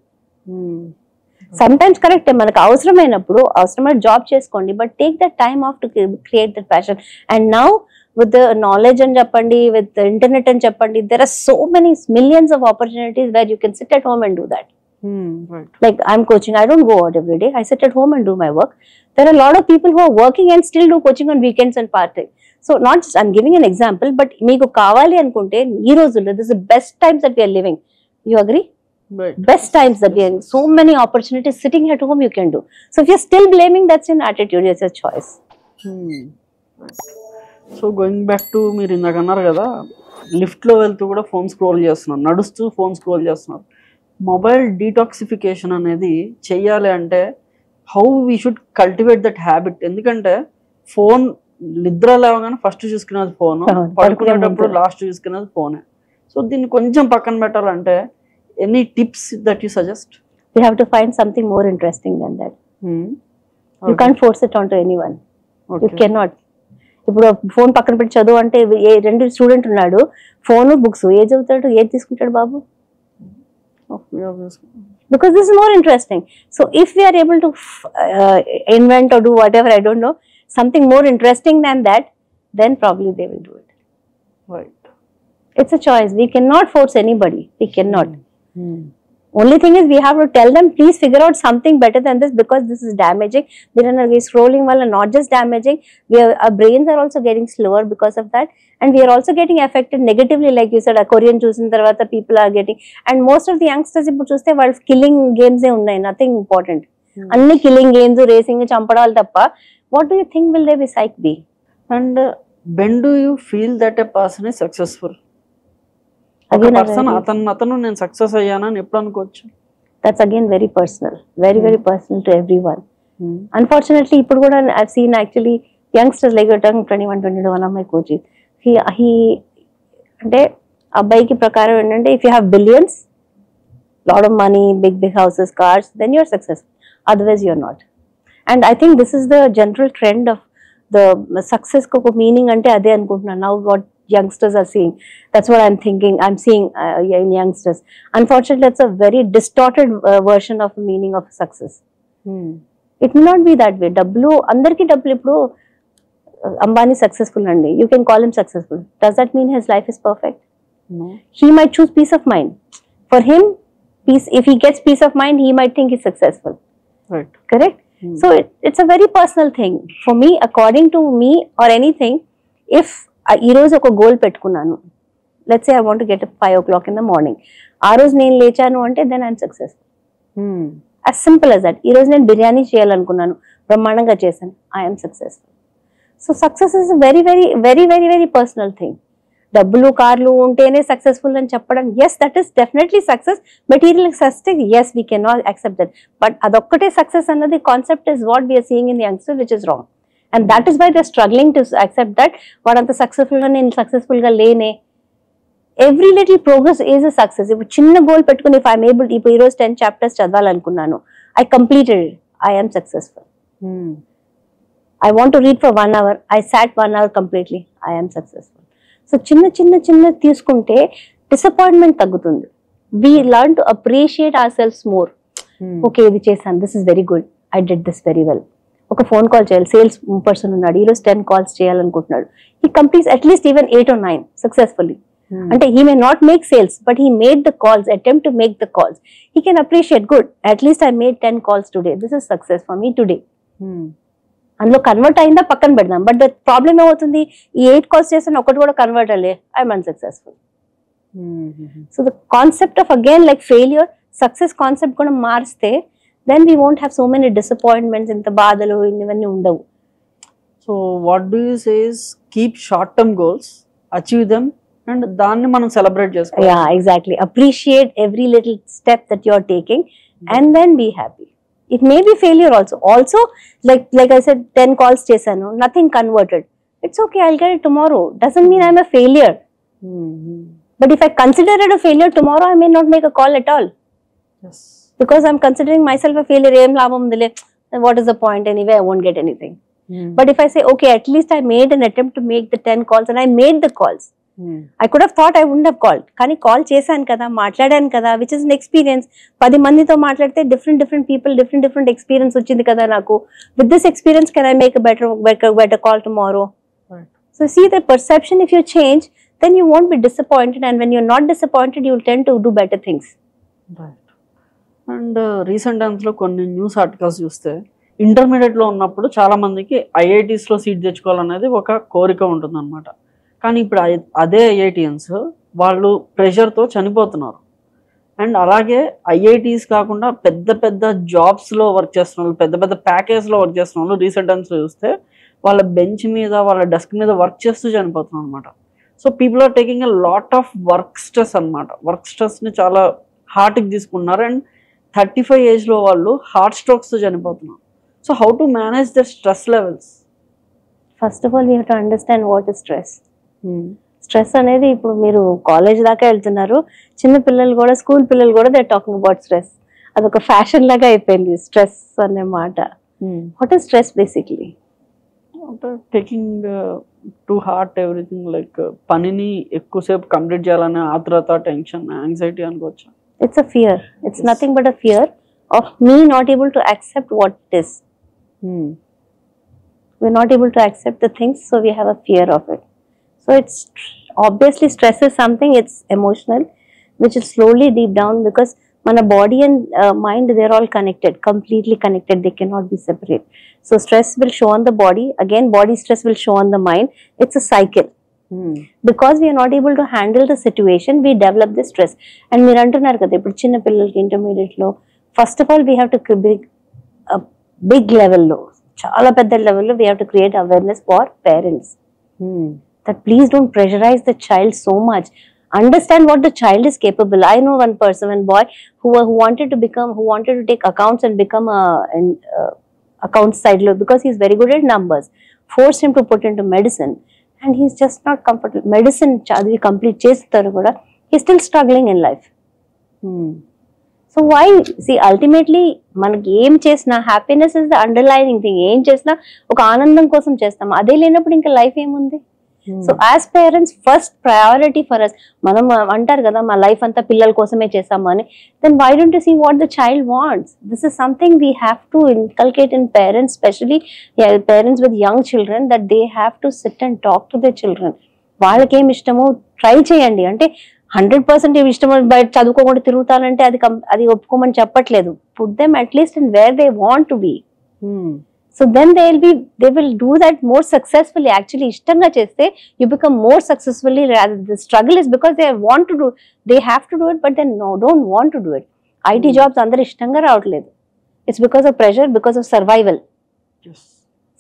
Sometimes కరెక్టే, మనకు అవసరమైనప్పుడు అవసరమైన జాబ్ చేసుకోండి, but take that time off to create that passion. And now with the knowledge and చెప్పండి, with the internet and చెప్పండి, there are so many millions of opportunities where you can sit at home and do that. Right. Like I'm coaching, I don't go out every day, I sit at home and do my work. There are a lot of people who are working and still do coaching on weekends and part time. So not just, I'm giving an example, but మీకు కావాలి అనుకుంటే ఈ రోజుల్లో this is the best times that we are living. You agree? Right. Best times that we are, so many opportunities sitting at home you can do. So if you're still blaming, that's an attitude, it's a choice. So going back to, మీరు ఇందాక అన్నారు కదా లిఫ్ట్లో వెళ్తూ కూడా phone scroll చేస్తున్నారు, నడుస్తూ phone scroll చేస్తున్నారు. మొబైల్ డీటాక్సిఫికేషన్ అనేది చెయ్యాలి అంటే how we should cultivate that habit? ఎందుకంటే ఫోన్ నిద్ర లేవగానే ఫస్ట్ చూసుకునేది ఫోన్, పడుకునేటప్పుడు లాస్ట్ చూసుకునేది ఫోనే. సో దీన్ని కొంచెం పక్కన పెట్టాలంటే any tips that you suggest? You have to find something more interesting than that. You can't force it onto anyone. You cannot. ఇప్పుడు ఫోన్ పక్కన పెట్టి చదువు అంటే, రెండు స్టూడెంట్ ఉన్నాడు, ఫోన్ బుక్స్, ఏది చదువుతాడు, ఏది తీసుకుంటాడు బాబు? Because this is more interesting. So if we are able to invent or do whatever, I don't know, something more interesting than that, then probably they will do it. Right. It's a choice. We cannot force anybody. We cannot. Only thing is we have to tell them, please figure out something better than this, because this is damaging. We're scrolling while not just damaging, our brains are also getting slower because of that, and we are also getting affected negatively. Like you said, a Korean choosing tarvata people are getting, and most of the youngsters ippudu chuste వాళ్ళు killing games e unnai, nothing important. Anni killing games, racing, champadal tappa. What do you think will they be psych be? And when do you feel that a person is successful? అతను నేను success అయ్యానని ఎప్పుడు అనుకోవచ్చు? That's again very personal, very very personal to everyone. Unfortunately ఇప్పుడు కూడా I've seen actually youngsters like 21, 22, one of my coaches, he అంటే అబ్బాయికి ప్రకారం ఏంటంటే, if you have billions, lot of money, big houses, cars, then you're successful, otherwise you're not. And I think this is the general trend of the success ko meaning ante ade anukuntunna. Now what youngsters are seeing, that's what I'm thinking, I'm seeing in youngsters. Unfortunately it's a very distorted version of the meaning of success. It may not be that way. Dablu andarki dablu, ippudu Ambani successful andi, you can call him successful, does that mean his life is perfect? No. He might choose peace of mind. For him, peace, if he gets peace of mind, he might think he's successful. Right. Correct. So it's a very personal thing. For me, according to me or anything, if ఈ రోజు ఒక goal పెట్టుకున్నాను, let's say I want to get up 5 o'clock in the morning, ఆ రోజు నేను లేచాను అంటే then I'm successful. as simple as that. ఈ రోజు నేను బిర్యానీ చేయాలనుకున్నాను, బ్రహ్మాండంగా చేశాను, I'm successful. So success is very very very very very personal thing. డబ్బులు కార్లు ఉంటేనే సక్సెస్ఫుల్ అని చెప్పడం, yes that is definitely success. Material success, yes we can not accept that, but అదొక్కటే సక్సెస్ అన్నది concept is what we are seeing in the youngsters, which is wrong. And that is why they're struggling to accept that వాడంత successful గా నేను successful గా లేనే. Every little progress is a success. ఇప్పుడు చిన్న goal పెట్టుకుని, ఇఫ్ ఐఎమ్ ఏబుల్, ఇప్పుడు ఈ రోజు 10 chapters చదవాలనుకున్నాను, I completed it, I'm successful. I want to read for 1 hour, I sat 1 hour completely, I'm successful. So చిన్న చిన్న చిన్న తీసుకుంటే డిసప్పాయింట్మెంట్ తగ్గుతుంది. We learn to appreciate our selfs more. Okay, ఇది చేశాను, this is very good, I did this very well. ఒక phone call చేయాలి, sales person ఉన్నాడు, ఈరోజు 10 calls చేయాలనుకుంటున్నాడు, he completes at least even 8 or 9 successfully. అంటే he may not make sales, but he made the calls, attempt to make the calls. He can appreciate, good, at least I made 10 calls today, this is success for me today. అందులో convert అయిందా పక్కన పెడదాం, but the problem ఏమవుతుంది, ఈ 8 calls చేసిన ఒకటి కూడా convert అయ్యే, I'm unsuccessful. So the concept of again like failure success concept కూడా మారిస్తే then we won't have so many disappointments, ఇంత బాధలు ఇవన్నీ ఉండవు. So what do you say is keep short term goals, achieve them, and దాన్ని మనం celebrate చేసుకోవాలి. Yeah, exactly. Appreciate every little step that you're taking and then be happy. It may be failure also. Also, like I said, 10 calls chesanu, nothing converted. It's okay, I'll get it tomorrow. Doesn't mean I'm a failure. But if I consider it a failure, tomorrow I may not make a call at all. Yes. Because I'm considering myself a failure. Em labam dile, what is the point anyway? I won't get anything. But if I say, okay, at least I made an attempt to make the 10 calls and I made the calls. I could have thought I wouldn't have called. కానీ call చేశాను కదా, మాట్లాడాను కదా, which is an experience. 10 మందితో మాట్లాడితే different people different experience వచ్చింది కదా నాకు. With this experience can I make better call tomorrow. So see the perception, if you change then you won't be disappointed, and when you're not disappointed you will tend to do better things. Right. And recent times లో కొన్ని news articles చూస్తే intermediate లో ఉన్నప్పుడు చాలా మందికి IITs లో seat తెచ్చుకోవాలనేది ఒక కోరిక ఉంటుంది అనమాట. కానీ ఇప్పుడు అదే ఐఐటియన్స్ వాళ్ళు ప్రెషర్తో చనిపోతున్నారు. అండ్ అలాగే ఐఐటీస్ కాకుండా పెద్ద జాబ్స్లో వర్క్ చేస్తున్న వాళ్ళు, పెద్ద ప్యాకేజ్లో వర్క్ చేస్తున్న వాళ్ళు రీసెంట్ టైమ్స్లో చూస్తే వాళ్ళ బెంచ్ మీద వాళ్ళ డెస్క్ మీద వర్క్ చేస్తూ చనిపోతున్నారు అనమాట. So people are taking a lot of work stress అనమాట. వర్క్ స్ట్రెస్ని చాలా హార్ట్కి తీసుకున్నారు. అండ్ 35 ఏజ్లో వాళ్ళు హార్ట్ స్ట్రోక్స్తో చనిపోతున్నారు. So how to manage the stress levels? First of all we have to understand what is stress. Stress అనేది ఇప్పుడు మీరు కాలేజ్ దాకా వెళ్తున్నారు, చిన్న పిల్లలు కూడా, స్కూల్ పిల్లలు కూడా దే టాకింగ్ అబౌట్ స్ట్రెస్. అదొక ఫ్యాషన్ లాగా అయిపోయింది స్ట్రెస్ అనే మాట. What is stress basically? Taking to heart everything, like పనిని ఎక్కువసేపు కంప్లీట్ చేయాలనే ఆత్రుత, టెన్షన్, యాంగ్జైటీ అనుకోవచ్చు. It's a fear. It's nothing but a fear of me not able to accept what it is. We're not able to accept the things, so we have a fear of it. So it's obviously stress is something, it's emotional, which is slowly deep down, because mana body and mind, they're all connected, completely connected. They cannot be separate. So stress will show on the body, again body stress will show on the mind. It's a cycle. Because we are not able to handle the situation, we develop this stress. And meer antunnaru kada ippudu chinna pillalki intermediate lo, first of all we have to create a big level lo, చాలా పెద్ద లెవెల్లో we have to create awareness for parents that please don't pressurise the child so much. Understand what the child is capable. I know one person, one boy who wanted to take accounts and become accounts side lo, because he's very good at numbers. Forced him to put into medicine and he's just not comfortable. Medicine chadivi complete chestaru kuda he's still struggling in life. So why? See, ultimately మనకి ఏం చేసినా happiness is the underlining thing. ఏం చేసినా ఒక ఆనందం కోసం చేస్తాం, అదే లేనప్పుడు ఇంకా లైఫ్ ఏముంది? So as parents first priority for us. మనం అంటారు కదా మా లైఫ్ అంతా పిల్లల కోసమే చేస్తాము అని. Then why don't you see what the child wants? This is something we have to inculcate in parents, specially parents with young children, that they have to sit and talk to the children. వాళ్ళకి ఏమి ఇష్టమో try చేయండి. అంటే 100% ఇష్టం బయట చదువుకోకుండా తిరుగుతానంటే అది ఒప్పుకోమని చెప్పట్లేదు. Put them at least in where they want to be. So then they will do that more successfully. Actually ఇష్టంగా చేస్తే you become more successfully. The struggle is because they want to do, they have to do it, but they don't want to do it. IT jobs అందరు ఇష్టంగా రావట్లేదు. It's because of pressure, because of survival.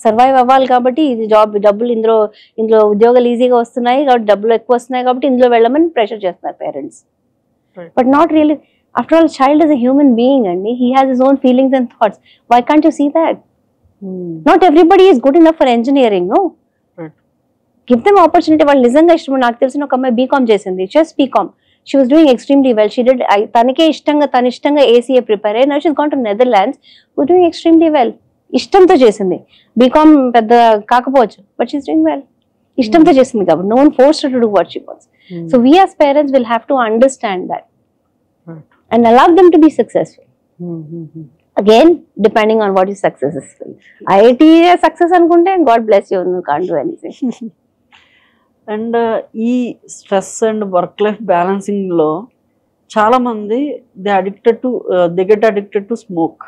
Survive అవ్వాలి కాబట్టి ఇది డబ్బులు ఇందులో ఉద్యోగాలు ఈజీగా వస్తున్నాయి కాబట్టి, డబ్బులు ఎక్కువ వస్తున్నాయి కాబట్టి ఇందులో వెళ్ళమని ప్రెషర్ చేస్తున్నారు parents. But not really. After all child is a human being అండి. He has his own feelings and thoughts. Why can't you see that? Not everybody is good enough for engineering. No, give them opportunity. వాళ్ళు నిజంగా ఇష్టం. నాకు తెలిసిన ఒక అమ్మాయి BCom చేసింది, just BCom. She was doing extremely well. She did తన ఇష్టంగా ACA ప్రిపేర్ అయ్యి, now she's gone to Netherlands, was doing extremely well. ఇష్టంతో చేసింది. బీకామ్ పెద్ద కాకపోవచ్చు, బట్ షీస్ డూయింగ్ వెల్. ఇష్టంతో చేసింది కాబట్టి. No one forced her to do what she wants. So we as parents will have to understand that and allow them to be successful. Again depending on what is successful. IIT success అనుకుంటే God bless you, you can't do anything. And ఈ stress and work life balancing లో చాలా మంది they get addicted to smoke.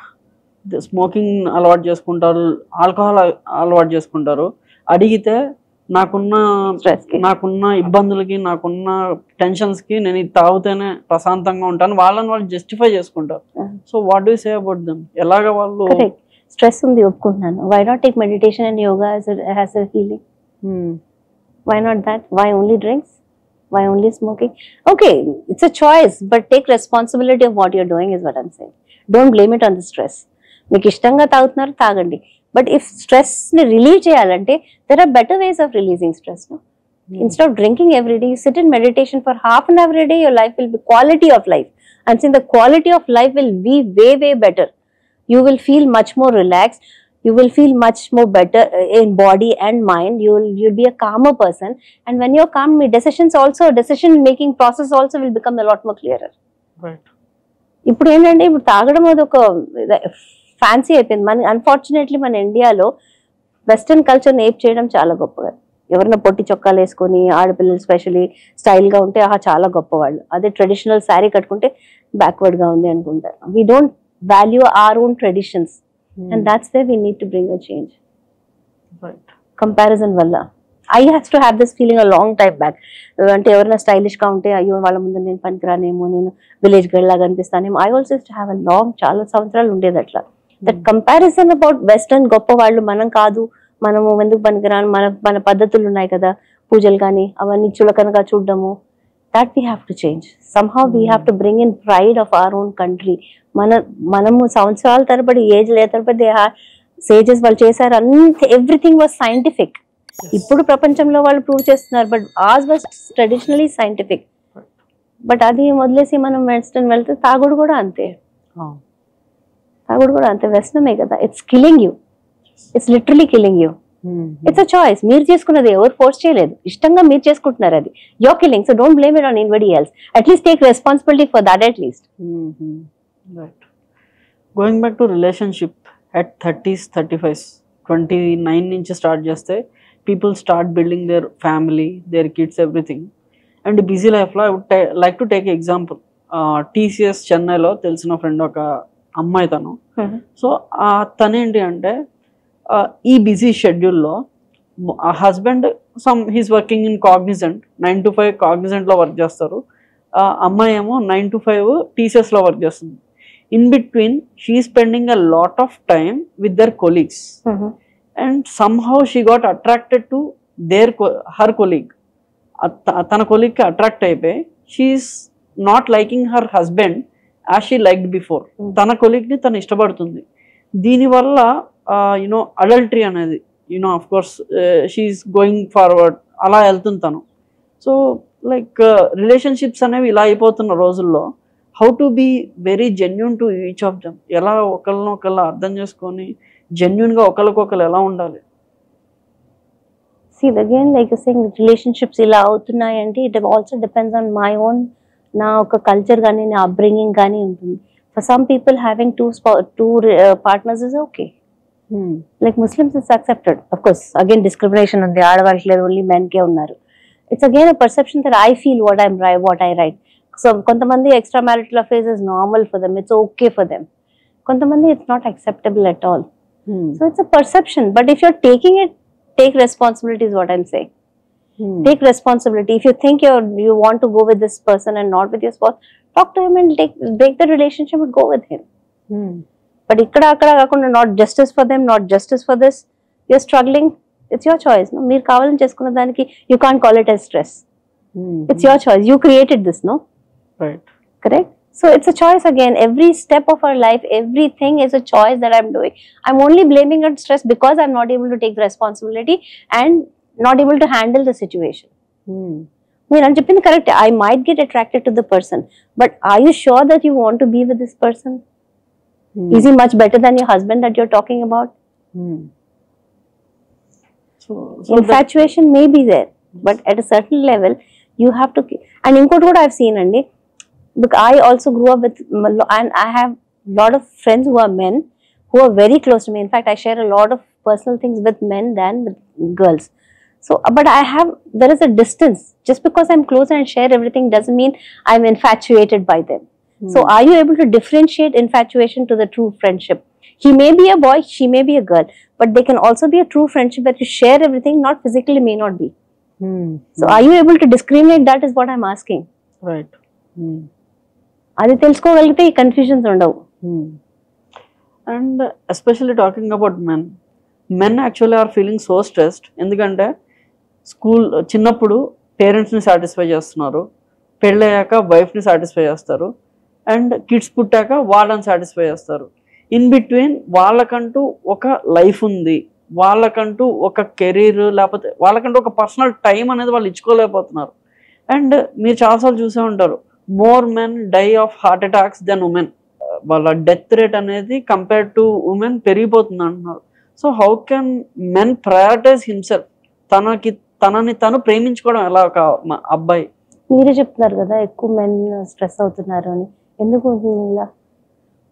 Smoking అలవాటు చేసుకుంటారు, alcohol అలవాటు చేసుకుంటారు. అడిగితే నాకున్న ఇబ్బందులకి, నాకున్న టెన్షన్స్ కి నేను ఇది తాగితేనే ప్రశాంతంగా ఉంటాను, వాళ్ళని వాళ్ళు జస్టిఫై చేసుకుంటారు. So what do you say about them? ఎలాగ వాళ్ళు స్ట్రెస్ ఉంది ఒప్పుకుంటున్నాను, why not take meditation and yoga as a healing? Why not that? Why only drinks? Why only smoking? Okay, it's a choice, but take responsibility of what you're doing is what I'm saying. Don't blame it on the stress. మీకు ఇష్టంగా తాగుతున్నారు, తాగండి. But if stress ని relieve చేయాలంటే there are better ways of releasing stress. No? Instead of drinking every day, you sit in meditation for half an hour a day, your life will be quality of life. I'm saying the quality of life will be way, way better. You will feel much more relaxed. You will feel much more better in body and mind. You'll be a calmer person, and when you're calm, decision making process also will become a lot more clearer. Right. ఇప్పుడు ఏంటంటే ఇప్పుడు తాగడం అది ఒక fancy అయిపోయింది. Unfortunately మన ఇండియాలో western culture nape చేయడం చాలా గొప్పగా. ఎవరైనా పొట్టి చొక్కాలు వేసుకొని ఆడపిల్లలు స్పెషలీ స్టైల్గా ఉంటే చాలా గొప్పవాళ్ళు. అదే ట్రెడిషనల్ శారీ కట్టుకుంటే బ్యాక్వర్డ్గా ఉంది అనుకుంటారు. We don't value our own traditions. And that's where we need to bring a change. Right. Comparison valla. I used to have this feeling a long time back. అంటే ఎవరైనా స్టైలిష్ గా ఉంటే అయ్యో వాళ్ళ ముందు నేను పనికిరానేమో, నేను విలేజ్ గర్ల్ లాగా అనిపిస్తానేమో. I also used to have a long, చాలా సంవత్సరాలు ఉండేది అట్లా. That comparison about western గొప్ప వాళ్ళు మనం కాదు, మనము ఎందుకు పనికిరాను, మన పద్ధతులు ఉన్నాయి కదా, పూజలు కానీ అవన్నీ చులకనగా చూడడము. That we have to change. Somehow we have to bring in pride of our own country. మనము సంవత్సరాల తరబడి ఏజ్ తరబడి సేజెస్ వాళ్ళు చేశారు, అంత ఎవ్రీథింగ్ వాజ్ సైంటిఫిక్. ఇప్పుడు ప్రపంచంలో వాళ్ళు ప్రూవ్ చేస్తున్నారు, but as was traditionally scientific. But అది వదిలేసి మనం వెస్టర్న్ వెళ్తే తాగుడు కూడా అంతే, వ్యసనమే కదా. It's killing you, it's literally killing you. It's a choice. మీరు చేసుకున్నది, ఎవరు ఫోర్స్ చేయలేదు, ఇష్టంగా మీరు చేసుకుంటున్నారు, అది your killing. So don't blame it on anybody else. At least take responsibility for that at least. Right. Going back to relationship at 30s, 35s, 29 నుంచి start చేస్తే people start building their family, their kids, everything. And busy life లో I would like to take example. TCS చెన్నైలో తెలిసిన friend ఒక అమ్మాయి తను. So తనేంటి అంటే ఈ బిజీ షెడ్యూల్లో husband he's working in Cognizant, 9 to 5 కాగ్నిజెంట్లో వర్క్ చేస్తారు. అమ్మాయి ఏమో 9 to 5 TCSలో వర్క్ చేస్తుంది. In between, she is spending a lot of time with their colleagues, and somehow she got attracted to her colleague. Tana colleague ki attract అయిపోయి she is not liking her husband as she liked before. Tana colleague ni tanu ఇష్టపడుతుంది. దీని వల్ల adultery అనేది of course she is going forward అలా వెళ్తుంది తను. So like relationships అనేవి ఇలా అయిపోతున్న రోజుల్లో how to be very genuine to each of them, ఎలా ఒకళ్ళనొకళ్ళు అర్థం చేసుకొని జెన్యూన్గా ఒకరికొకరు ఎలా ఉండాలి? See again, like you're saying, relationships ఇలా అవుతున్నాయంటే it also depends on my own, నా ఒక కల్చర్ కానీ నా అప్బ్రింగింగ్ కానీ ఉంటుంది. For some people having two partners is okay. Like Muslims it's accepted. Of course, again discrimination ఉంది, ఆడవాళ్ళకి లేదు, ఓన్లీ మెన్ కే ఉన్నారు. It's again a perception that I feel what I write. So కొంతమంది extra marital affairs is normal for them, it's okay for them. కొంతమంది it's not acceptable at all. So it's a perception, but if you're taking it, take responsibility is what I'm saying. Take responsibility. If you think you want to go with this person and not with your spouse, talk to him and break the relationship and go with him. But ikkada akkada kakunda, not justice for them, not justice for this, you're struggling, it's your choice. No, meer kavalani cheskunna daniki you can't call it as stress. It's your choice, you created this, no? Right. Correct? So it's a choice again. Every step of our life, everything is a choice that I'm doing. I'm only blaming on stress because I'm not able to take responsibility and not able to handle the situation. Meer I'm cheppindi correct. I might get attracted to the person, but are you sure that you want to be with this person? Is he much better than your husband that you're talking about? So infatuation may be there, but at a certain level you have to. And inkoti kuda I've seen andi, because I also grew up with, and I have a lot of friends who are men who are very close to me. In fact, I share a lot of personal things with men than with girls. So but there is a distance. Just because I'm close and share everything doesn't mean I'm infatuated by them. So are you able to differentiate infatuation to the true friendship? He may be a boy, she may be a girl, but they can also be a true friendship where you share everything, not physically may not be. So are you able to discriminate? That is what I'm asking. Right. అది తెలుసుకోగలిగితే ఈ confusions ఉండవు. And especially talking about men actually are feeling so stressed. ఎందుకంటే school చిన్నప్పుడు పేరెంట్స్ని satisfy చేస్తున్నారు, పెళ్ళయ్యాక వైఫ్ని satisfy చేస్తారు, అండ్ కిడ్స్ పుట్టాక వాళ్ళని సాటిస్ఫై చేస్తారు. ఇన్ బిట్వీన్ వాళ్ళకంటూ ఒక లైఫ్ ఉంది, వాళ్ళకంటూ ఒక కెరీర్, లేకపోతే వాళ్ళకంటూ ఒక పర్సనల్ టైం అనేది వాళ్ళు ఇచ్చుకోలేకపోతున్నారు. అండ్ మీరు చాలాసార్లు చూసే ఉంటారు, more men die of heart attacks then women. వాళ్ళ డెత్ రేట్ అనేది కంపేర్ టు ఉమెన్ పెరిగిపోతుంది అంటున్నారు. So how can men prioritise himself? తనని తను ప్రేమించుకోవడం ఎలా ఒక అబ్బాయి? మీరే చెప్తున్నారు కదా ఎక్కువ మెన్ స్ట్రెస్ అవుతున్నారు అని. ఎందుకు ఉంటుంది ఇలా?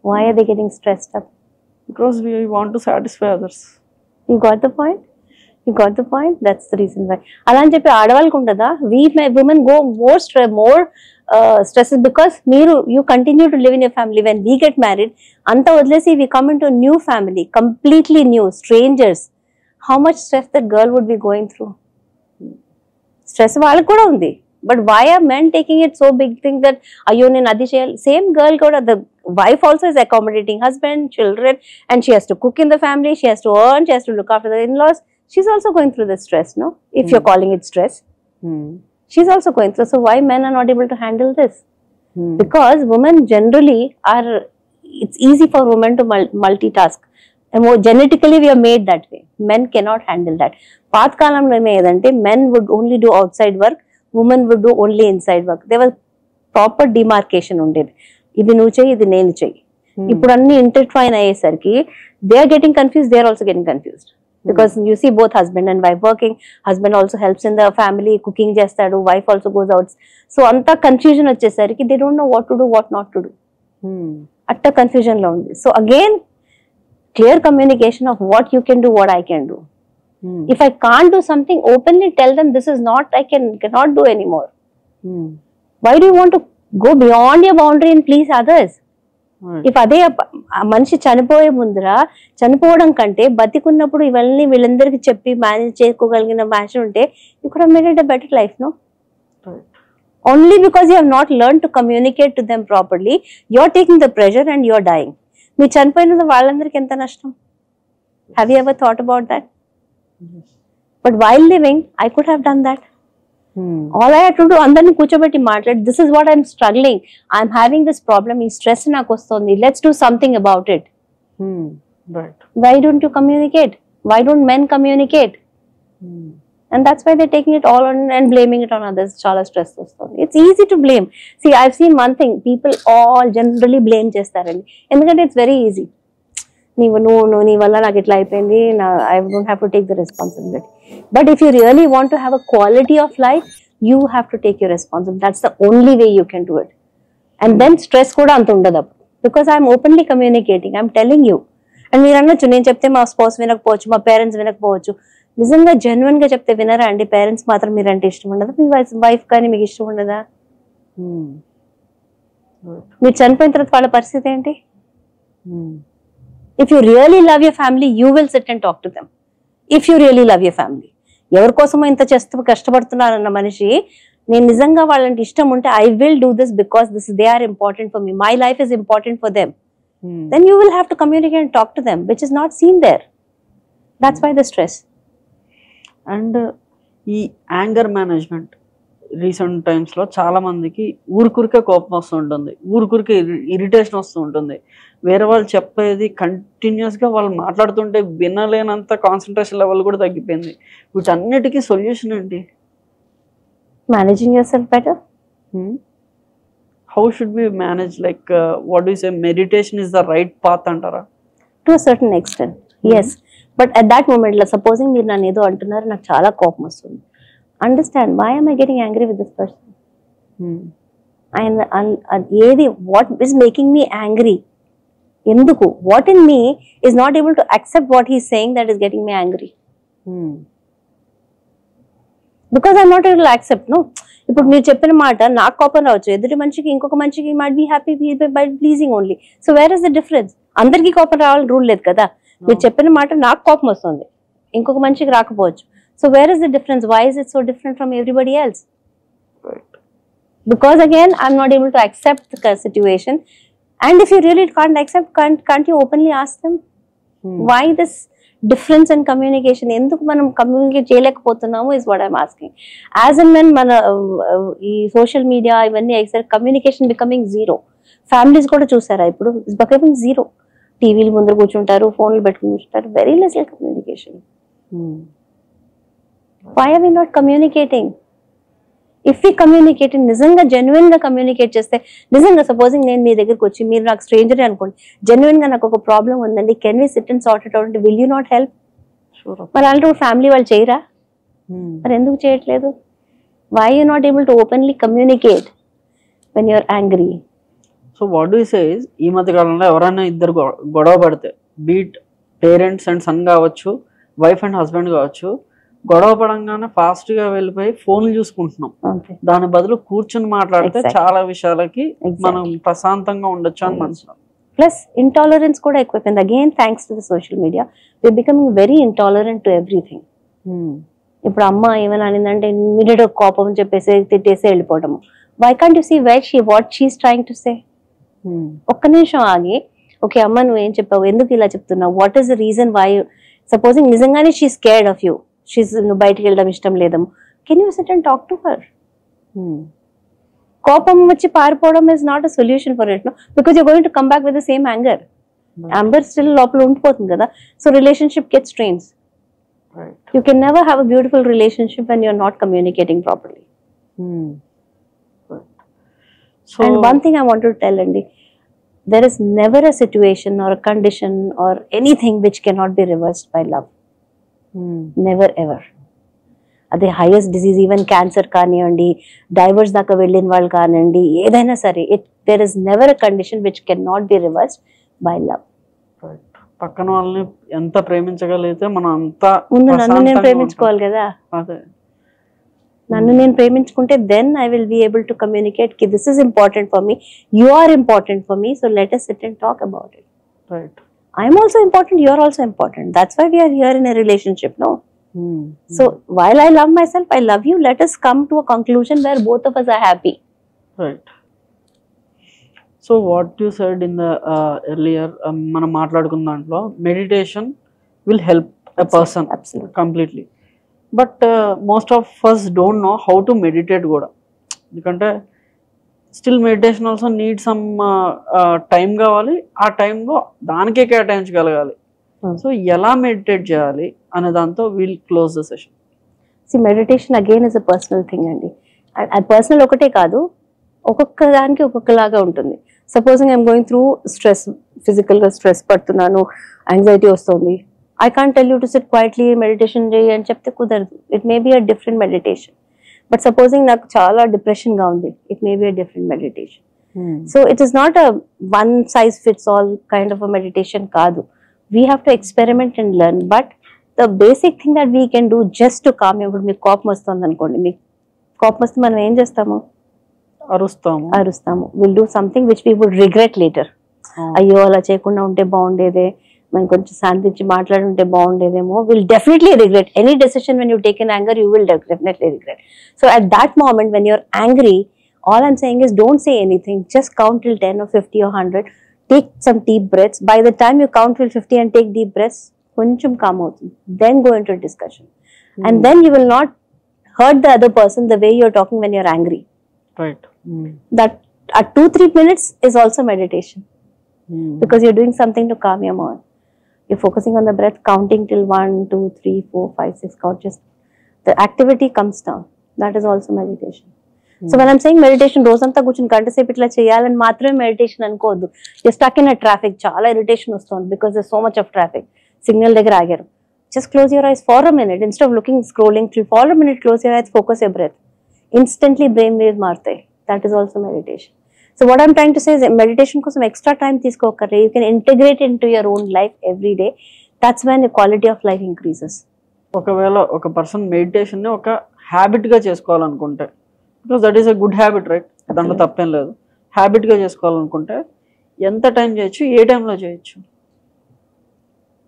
Why are they getting stressed up? Because we want to satisfy others. You got the point? You got the point? That's the reason why. అలా అని చెప్పి ఆడవాళ్ళకు ఉంటుందా? Women go more stresses because you continue to live in your family. When we get married, anta వదిలేసి we come into a new family, completely new, strangers. How much stress that girl would be going through? Stress వాళ్ళకు కూడా ఉంది. But why are men taking it so big thing that ayyo nenu adi cheyali? Same girl kuda, the wife also is accommodating husband, children, and she has to cook in the family, she has to earn, she has to look after the in-laws. She's also going through the stress, no? If you're calling it stress. She's also going through. So why men are not able to handle this? Because women generally are, it's easy for women to multitask. And more genetically we are made that way. Men cannot handle that. Path kalamlo edante men would only do outside work, women would do only inside work. There was proper demarcation ఉండేది. ఇది నువ్వు చెయ్యి, ఇది నేను చెయ్యి. ఇప్పుడు అన్ని intertwine అయ్యేసరికి they are getting confused, they are also getting confused. Because you see both husband and wife working, husband also helps in the family, cooking చేస్తాడు, wife also goes out. So అంతా కన్ఫ్యూజన్ వచ్చేసరికి they don't know what to do, what not to do. అట్ట confusion లో ఉంది. So again, clear communication of what you can do, what I can do. If I can't do something, openly tell them this is not, I cannot do anymore. Why do you want to go beyond your boundary and please others? If అదే మనిషి చనిపోయే ముందర చనిపోవడం కంటే బతికున్నప్పుడు ఇవన్నీ వీళ్ళందరికీ చెప్పి manage చేసుకోగలిగిన match ఉంటే you could have made it a better life, no? Only because you have not learned to communicate to them properly, you're taking the pressure and you're dying. మీ చనిపోయిన వాళ్ళందరికీ ఎంత నష్టం? Have you ever thought about that? But while living, I could have done that. All I had to do, అందరిని కూర్చోబెట్టి మాట్లాడి, this is what I'm struggling, I'm having this problem, ఈ stress నాకు వస్తుంది, let's do something about it. Right. Why don't you communicate? Why don't men communicate? And that's why they're taking it all on and blaming it on others. Chala stress వస్తుంది. It's easy to blame. See, I've seen one thing, people all generally blame చేస్తారండి. ఎందుకంటే it's very easy. నువ్వు నీ వల్ల నాకు ఇట్లా అయిపోయింది, I don't have to take the responsibility. But if you really want to have a quality of life, you have to take your responsibility. That's the only way you can do it. And then stress కూడా అంత ఉండదు అప్పుడు, because I'm openly communicating, I'm telling you. And మీరు అనొచ్చు, నేను చెప్తే మా spouse వినకపోవచ్చు, మా పేరెంట్స్ వినకపోవచ్చు. నిజంగా జెన్యున్ గా చెప్తే వినరా అండి? పేరెంట్స్ మాత్రం మీరంటే ఇష్టం ఉండదా? మీ వైఫ్ కానీ మీకు ఇష్టం ఉండదా? మీరు చనిపోయిన తర్వాత వాళ్ళ పరిస్థితి ఏంటి? If you really love your family, you will sit and talk to them. If you really love your family. ఎవరి కోసమో ఇంత కష్టపడుతున్నారన్న మనిషి, నేను నిజంగా వాళ్ళంటే ఇష్టం ఉంటే I will do this because they are important for me. My life is important for them. Then you will have to communicate and talk to them, which is not seen there. That's why the stress. And ఈ anger management recent టైమ్స్లో చాలా మందికి ఊరికూరికే కోపం వస్తూ ఉంటుంది, ఊరికూరికే irritation వస్తూ ఉంటుంది. వేరే వాళ్ళు చెప్పేది కంటిన్యూస్గా వాళ్ళు మాట్లాడుతుంటే వినలేనంత కాన్సన్ట్రేషన్ లెవెల్ కూడా తగ్గిపోయింది. వీటన్నిటికీ సొల్యూషన్ ఏంటి? Managing your self better. How should be manage? Like what you say, meditation is the right path అంటారా? To a certain extent, yes. But at that moment, supposing మీరు నన్ను ఏదో అంటున్నారు, నాకు చాలా కోపం వస్తుంది. Understand, why am I getting angry with this person? What is making me angry? Enduku? What in me is not able to accept what he's saying that is getting me angry? Because I'm not able to accept, no? ఇప్పుడు మీరు చెప్పిన మాట నాకు కోపం రావచ్చు, ఎదుటి మనిషికి ఇంకొక మనిషికి might be happy by pleasing only. So where is the difference? అందరికీ కోపం రావాలని రూల్ లేదు కదా. మీరు చెప్పిన మాట నాకు కోపం వస్తుంది, ఇంకొక మనిషికి రాకపోవచ్చు. So where is the difference? Why is it so different from everybody else? Because again, I'm not able to accept the situation. And if you really can't accept, can't you openly ask them? Why this difference in communication? ఎందుకు మనం communicate చేయలేకపోతున్నాము is what I'm asking. As and when మన ఈ social media ఇవన్నీ communication becoming zero. Families కూడా చూసారా ఇప్పుడు? It's becoming zero. టీవీలు ముందర కూర్చుంటారు, ఫోన్లు పెట్టుకుని కూర్చుంటారు. Very less communication. Why are we not communicating? If we communicate, నిజంగా జెన్యున్ గా కమ్యూనికేట్ చేస్తే, నిజంగా సపోజింగ్ నేను మీ దగ్గరకు వచ్చి, మీరు నాకు స్ట్రేంజర్ అనుకోండి, జెన్యున్ గా నాకు ఒక ప్రాబ్లం ఉందండి, can we sit and sort it out అంటే విల్ యూ నాట్ హెల్ప్? మరి అలాంటి ఫ్యామిలీ వాళ్ళు చేయరా? మరి ఎందుకు చేయట్లేదు? Why you not able to openly communicate when you're angry? So what do say is, ఈ మధ్య కాలంలో ఎవరైనా ఇద్దరు గొడవ పడితే, బీట్ పేరెంట్స్ అండ్ సన్ కావచ్చు, వైఫ్ అండ్ హస్బెండ్ కావచ్చు, గొడవ పడంగానే ఫాస్ట్ గా వెళ్ళిపోయి ఫోన్లు చూసుకుంటున్నాం. దాని బదులు కూర్చొని మాట్లాడితే చాలా విషయాలకి మనం ప్రశాంతంగా ఉండొచ్చు అని మనసు. ప్లస్ ఇంటాలరెన్స్ కూడా ఎక్కువైపోయింది. Again thanks to the social media we becoming very intolerant to everything. ఇప్పుడు అమ్మ ఏమైనా అనిందంటే ఇమ్మీడియట్ కోపం చెప్పేసి తిట్టేసి వెళ్ళిపోవడం. Why can't you see what she is trying to say? ఒక్క నిమిషం ఆగి, ఓకే అమ్మ నువ్వు ఏం చెప్పావు, ఎందుకు ఇలా చెప్తున్నావు, what is the reason why? Supposing నిజంగానే షీ స్కేర్డ్ ఆఫ్ యూ, నువ్వు బయటికి వెళ్ళడం ఇష్టం లేదము, can you sit and talk to her? కోపం వచ్చి పారిపోవడం is not a solution for it, no, because you're going to come back with the same anger. Anger still లోపల ఉండిపోతుంది కదా. So relationship gets strains. You can never have a beautiful relationship when you are not communicating properly. And one thing I want to tell అండి, there is never a situation or a condition or anything which cannot be reversed by love. Never ever. అదే highest disease, even cancer కానివ్వండి, divorce దాకా వెళ్ళిన వాళ్ళు కానివ్వండి, ఏదైనా సరే, there is never a condition which can not be reversed by love. పక్కన వాళ్ళని ఎంత ప్రేమించగలిగితే మనం అంత ముందు నన్ను నేను ప్రేమించుకోవాలి కదా. అదే నన్ను నేను ప్రేమించుకుంటే then I will be able to communicate కి this is important for me, you are important for me, so let us sit and talk about it. Right. I am also important, you are also important. That's why we are here in a relationship, no? So while I love myself, I love you. Let us come to a conclusion where both of us are happy. Right. So what you said in the earlier, మనం మాట్లాడుకున్న దాంట్లో meditation will help a person. Absolutely. Completely. But most of us don't know how to meditate కూడా. ఎందుకంటే still meditation also need some time కావాలి, ఆ టైంలో దానికే కేటాయించగలగాలి. So ఎలా మెడిటేట్ చేయాలి అనే దాంతో will close the session. See meditation again is a personal thing అండి. అది పర్సనల్ ఒకటే కాదు, ఒక్కొక్క దానికి ఒక్కొక్కలాగా ఉంటుంది. Supposing I'm going through stress, ఫిజికల్గా స్ట్రెస్ పడుతున్నాను, యాంగ్జైటీ వస్తుంది, I can't tell you to sit quietly meditation చేయి అని చెప్తే కుదరదు. It may be a different meditation. But supposing నాకు చాలా డిప్రెషన్ గా ఉంది, it may be a different meditation. So it is not a one size fits all kind of a meditation కాదు. We have to experiment and learn. But the basic thing that we can do just to calm. ఇప్పుడు మీకు కోపం వస్తుంది అనుకోండి, మీకు కోపం వస్తే మనం ఏం చేస్తాము? అరుస్తాము. Will do something which we would regret later. అయ్యో అలా చేయకుండా ఉంటే బాగుండేదే, మనం కొంచెం శాంతించి మాట్లాడుంటే బాగుండేదేమో. Will definitely regret any decision when you take in anger, you will definitely regret. So at that moment when you're angry, all I'm saying is don't say anything, just count till 10 or 50 or 100, take some deep breaths. By the time you count till 50 and take deep breaths, koncham calm avutundi, then go into a discussion. And then you will not hurt the other person the way you're talking when you're angry. Right. That at 2-3 minutes is also meditation. Because you're doing something to calm your mind. You're focusing on the breath, counting till 1, 2, 3, 4, 5, 6 count. Just the activity comes down. That is also meditation. So when I'm saying meditation, రోజంతా కూర్చొని గంట సేపు ఇట్లా చేయాలని మాత్రమే meditation అనుకోవద్దు. You're stuck in a traffic, చాలా irritation వస్తుంది because there's so much of traffic. Signal దగ్గర ఆగారు. Just close your eyes for a minute. Instead of looking, scrolling, for a minute, close your eyes, focus your breath. Instantly brain waves మారుతాయి. That is also meditation. So what I'm trying to say is meditation కోసం extra time తీసుకోకర్లే. You can integrate into your own life every day. That's when the quality of life increases. ఒకవేళ ఒక person meditation ని ఒక habit గా చేసుకోవాలనుకుంటే, because that is a good habit right, దాంట్లో తప్పేం లేదు, హ్యాబిట్ గా చేసుకోవాలనుకుంటే ఎంత టైం చేయొచ్చు, ఏ టైంలో చేయొచ్చు?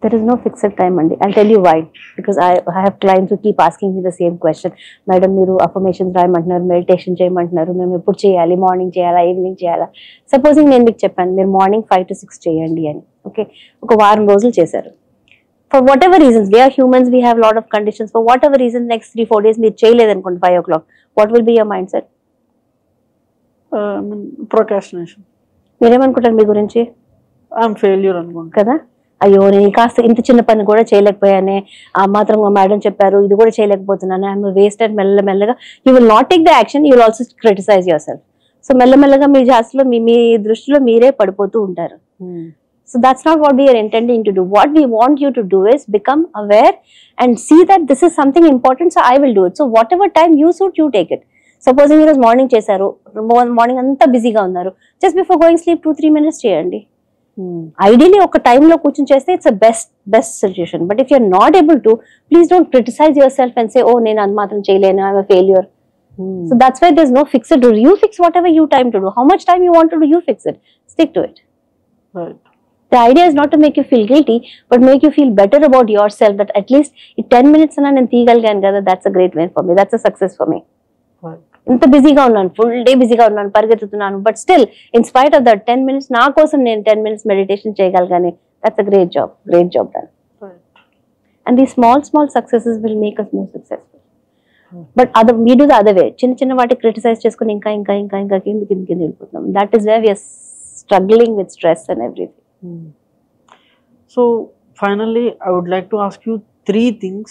There is no fixed time, Andy. I'll tell you why. Because I have clients who keep asking me the same question. Madam, మీరు affirmations రాయమంటున్నారు, మెడిటేషన్ చేయమంటున్నారు, మేము ఎప్పుడు చేయాలి, మార్నింగ్ చేయాలా, ఈవినింగ్ చేయాలా? సపోజింగ్ నేను మీకు చెప్పాను మీరు మార్నింగ్ 5 to 6 చేయండి అని, ఓకే, ఒక వారం రోజులు చేశారు. For whatever reasons, we are humans, we have lot of conditions, for whatever reason next 3-4 days మీరు చేయలేదు అనుకోండి 5 o'clock, what will be your mindset? Procrastination. మీరేమనుకుంటారు మీ గురించి? ఐఎమ్ ఫెయిల్యూర్ అనుకుంటా కదా. అయ్యో నేను కాస్త ఇంత చిన్న పని కూడా చేయలేకపోయానే, ఆ మాత్రం మేడం చెప్పారు ఇది కూడా చేయలేకపోతున్నాను, ఐఎమ్ వేస్ట్ అండ్ మెల్లమెల్లగా you will not take the action, you will also criticise your self. So మెల్లమెల్లగా మీ జాస్తిలో మీ దృష్టిలో మీరే పడిపోతూ ఉంటారు. So that's not what we are intending to do. What we want you to do is become aware and see that this is something important, so I will do it. So whatever time you suit, you take it. Supposing మీరు morning చేశారు, morning అంతా బిజీగా ఉన్నారు, just before going sleep 2-3 minutes చేయండి. Ideally ఒక టైంలో కూర్చొని చేస్తే it's best solution. But if you are not able to, please don't criticise your self and say oh నేను అది మాత్రం చేయలేను, I'm a failure. So that's why there is no fixed rule. You fix whatever you time to do, how much time you want to do, you fix it, stick to it. The idea is not to make you feel guilty, but make you feel better about yourself, that at least 10 minutes and నేను తీయగలిగాను కదా, that's a great win for me, that's a success for me. ఇంత బిజీగా ఉన్నాను, full day బిజీగా ఉన్నాను, పరిగెత్తుతున్నాను, but still in spite of that 10 minutes నా కోసం నేను 10 minutes మెడిటేషన్ చేయగలిగాను, that's a great job done. And these small successes will make us more successful. But we do the other way, చిన్న వాటి criticise చేసుకుని ఇంకా కిందకి వెళ్ళిపోతున్నాం. That is where we are struggling with stress and everything. So finally, I would like to ask you 3 things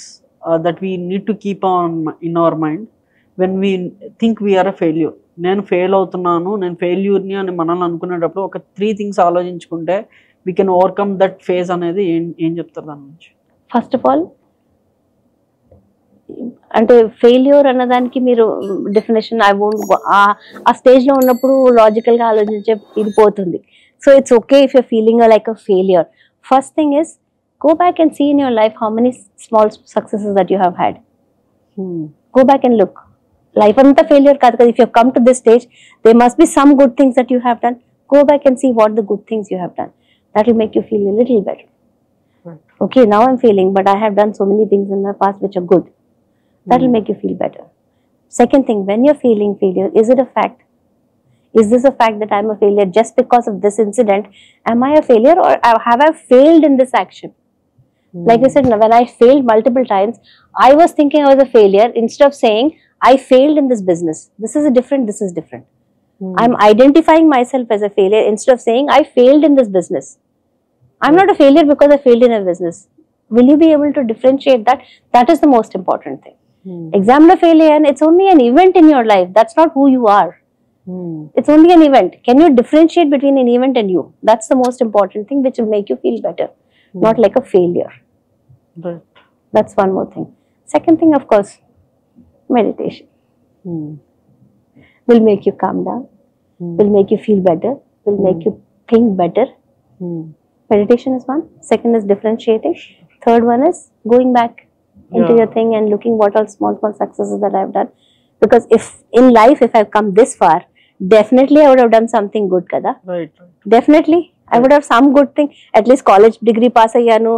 that we need to keep on in our mind when we think we are a failure. నేను fail అవుతున్నాను, నేను ఫెయిల్యూర్ని అని మనల్ని అనుకునేటప్పుడు ఒక 3 things ఆలోచించుకుంటే we can overcome that phase అనేది ఏం చెప్తారు దాని నుంచి? ఫస్ట్ ఆఫ్ ఆల్, అంటే ఫెయిల్యూర్ అన్నదానికి మీరు డెఫినేషన్ ఐ వోంట్, ఆ స్టేజ్లో ఉన్నప్పుడు లాజికల్గా ఆలోచించే ఇది పోతుంది. So it's okay if you're feeling like a failure. First thing is, go back and see in your life how many small successes that you have had. Go back and look. Life anta failure kaadu kada. If you have come to this stage, there must be some good things that you have done. Go back and see what the good things you have done. That will make you feel a little better. Okay, now I'm feeling, but I have done so many things in my past which are good. That will make you feel better. Second thing, when you're feeling failure, is it a fact? Is this a fact that I'm a failure just because of this incident? Am I a failure, or have I failed in this action? Like I said, when I failed multiple times, I was thinking I was a failure instead of saying I failed in this business. This is different. I'm identifying myself as a failure instead of saying I failed in this business. I'm not a failure because I failed in a business. Will you be able to differentiate that? That is the most important thing. Examiner failure, and it's only an event in your life. That's not who you are. It's only an event. Can you differentiate between an event and you? That's the most important thing, which will make you feel better, not like a failure. Right. That's one more thing. Second thing, of course, meditation will make you calm down, will make you feel better, will make you think better. Meditation is one. Second is differentiating. Third one is going back into your thing and looking what all small successes that I've done. Because if in life, if I've come this far, definitely I would have done something good, kada. Right. Definitely I would have some good thing. At least college degree pass ayyanu,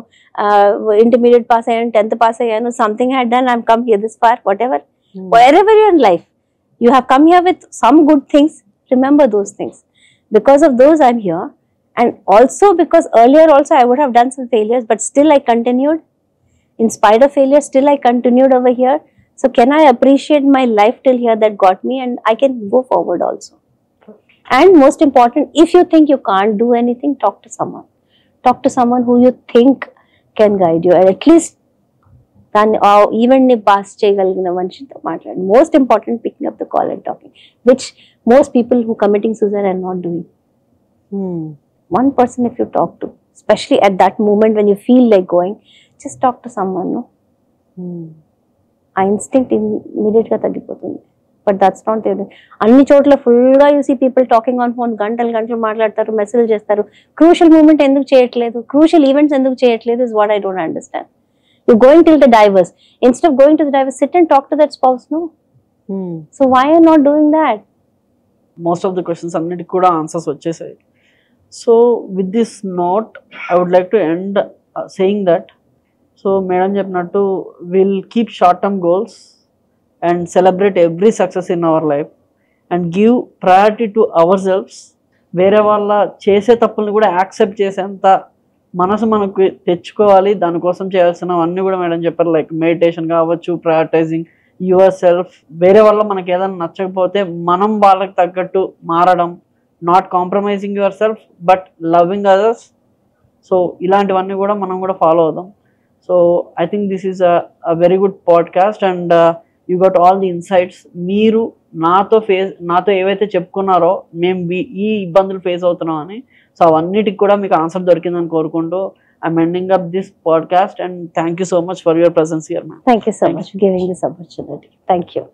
intermediate pass ayyanu, 10th pass ayyanu, something I had done. I'm come here this far. Whatever, wherever you're in life, you have come here with some good things. Remember those things. Because of those, I'm here. And also because earlier also I would have done some failures, but still I continued. In spite of failure, still I continued over here. So can I appreciate my life till here that got me, and I can go forward also. And most important, if you think you can't do anything, talk to someone. Talk to someone who you think can guide you, and at least even ni pass cheyagalina manchito matladi. Most important, picking up the call and talking, which most people who committing suicide are not doing. One person if you talk to, especially at that moment when you feel like going, just talk to someone, no? ఆ instinct immediate గా తగ్గిపోతుంది. But that's not there. అన్ని చోట్ల full గా you see people talking on phone, గంటలు మాట్లాడతారు, message చేస్తారు. Crucial moment ఎందుకు చేయట్లేదు, క్రూషియల్ ఈవెంట్స్ ఎందుకు చేయట్లేదు is what I don't understand. You going till the divorce instead of going to the divorce, sit and talk to that spouse, no? So why are not doing that? Most of the questions అన్నిటికి కూడా answers వచ్చేసాయి. So with this note I would like to end saying that, so madam చెప్పినట్టు will keep short term goals and celebrate every success in our life and give priority to our selves. వేరే వాళ్ళ చేసే తప్పుల్ని కూడా accept చేసేంత మనసు మనకు తెచ్చుకోవాలి. దానికోసం చేయాల్సినవన్నీ కూడా మేడం చెప్పారు, లైక్ మెడిటేషన్ కావచ్చు, ప్రయారిటైజింగ్ యువర్ సెల్ఫ్. వేరే వల్ల మనకి ఏదైనా నచ్చకపోతే మనం వాళ్ళకి తగ్గట్టు మారడం, not compromising your self but loving others. So ఇలాంటివన్నీ కూడా మనం కూడా ఫాలో అవుదాం. So I think this is a very good podcast and you got all the insights. మీరు నాతో ఏవైతే చెప్పుకున్నారో మేము ఈ ఇబ్బందులు ఫేస్ అవుతున్నాం అని, సో అవన్నిటికి కూడా మీకు ఆన్సర్ దొరికిందని కోరుకుంటూ I'm ending up this podcast and thank you so much for your presence here ma'am. Thank you so much for giving this opportunity. Thank you.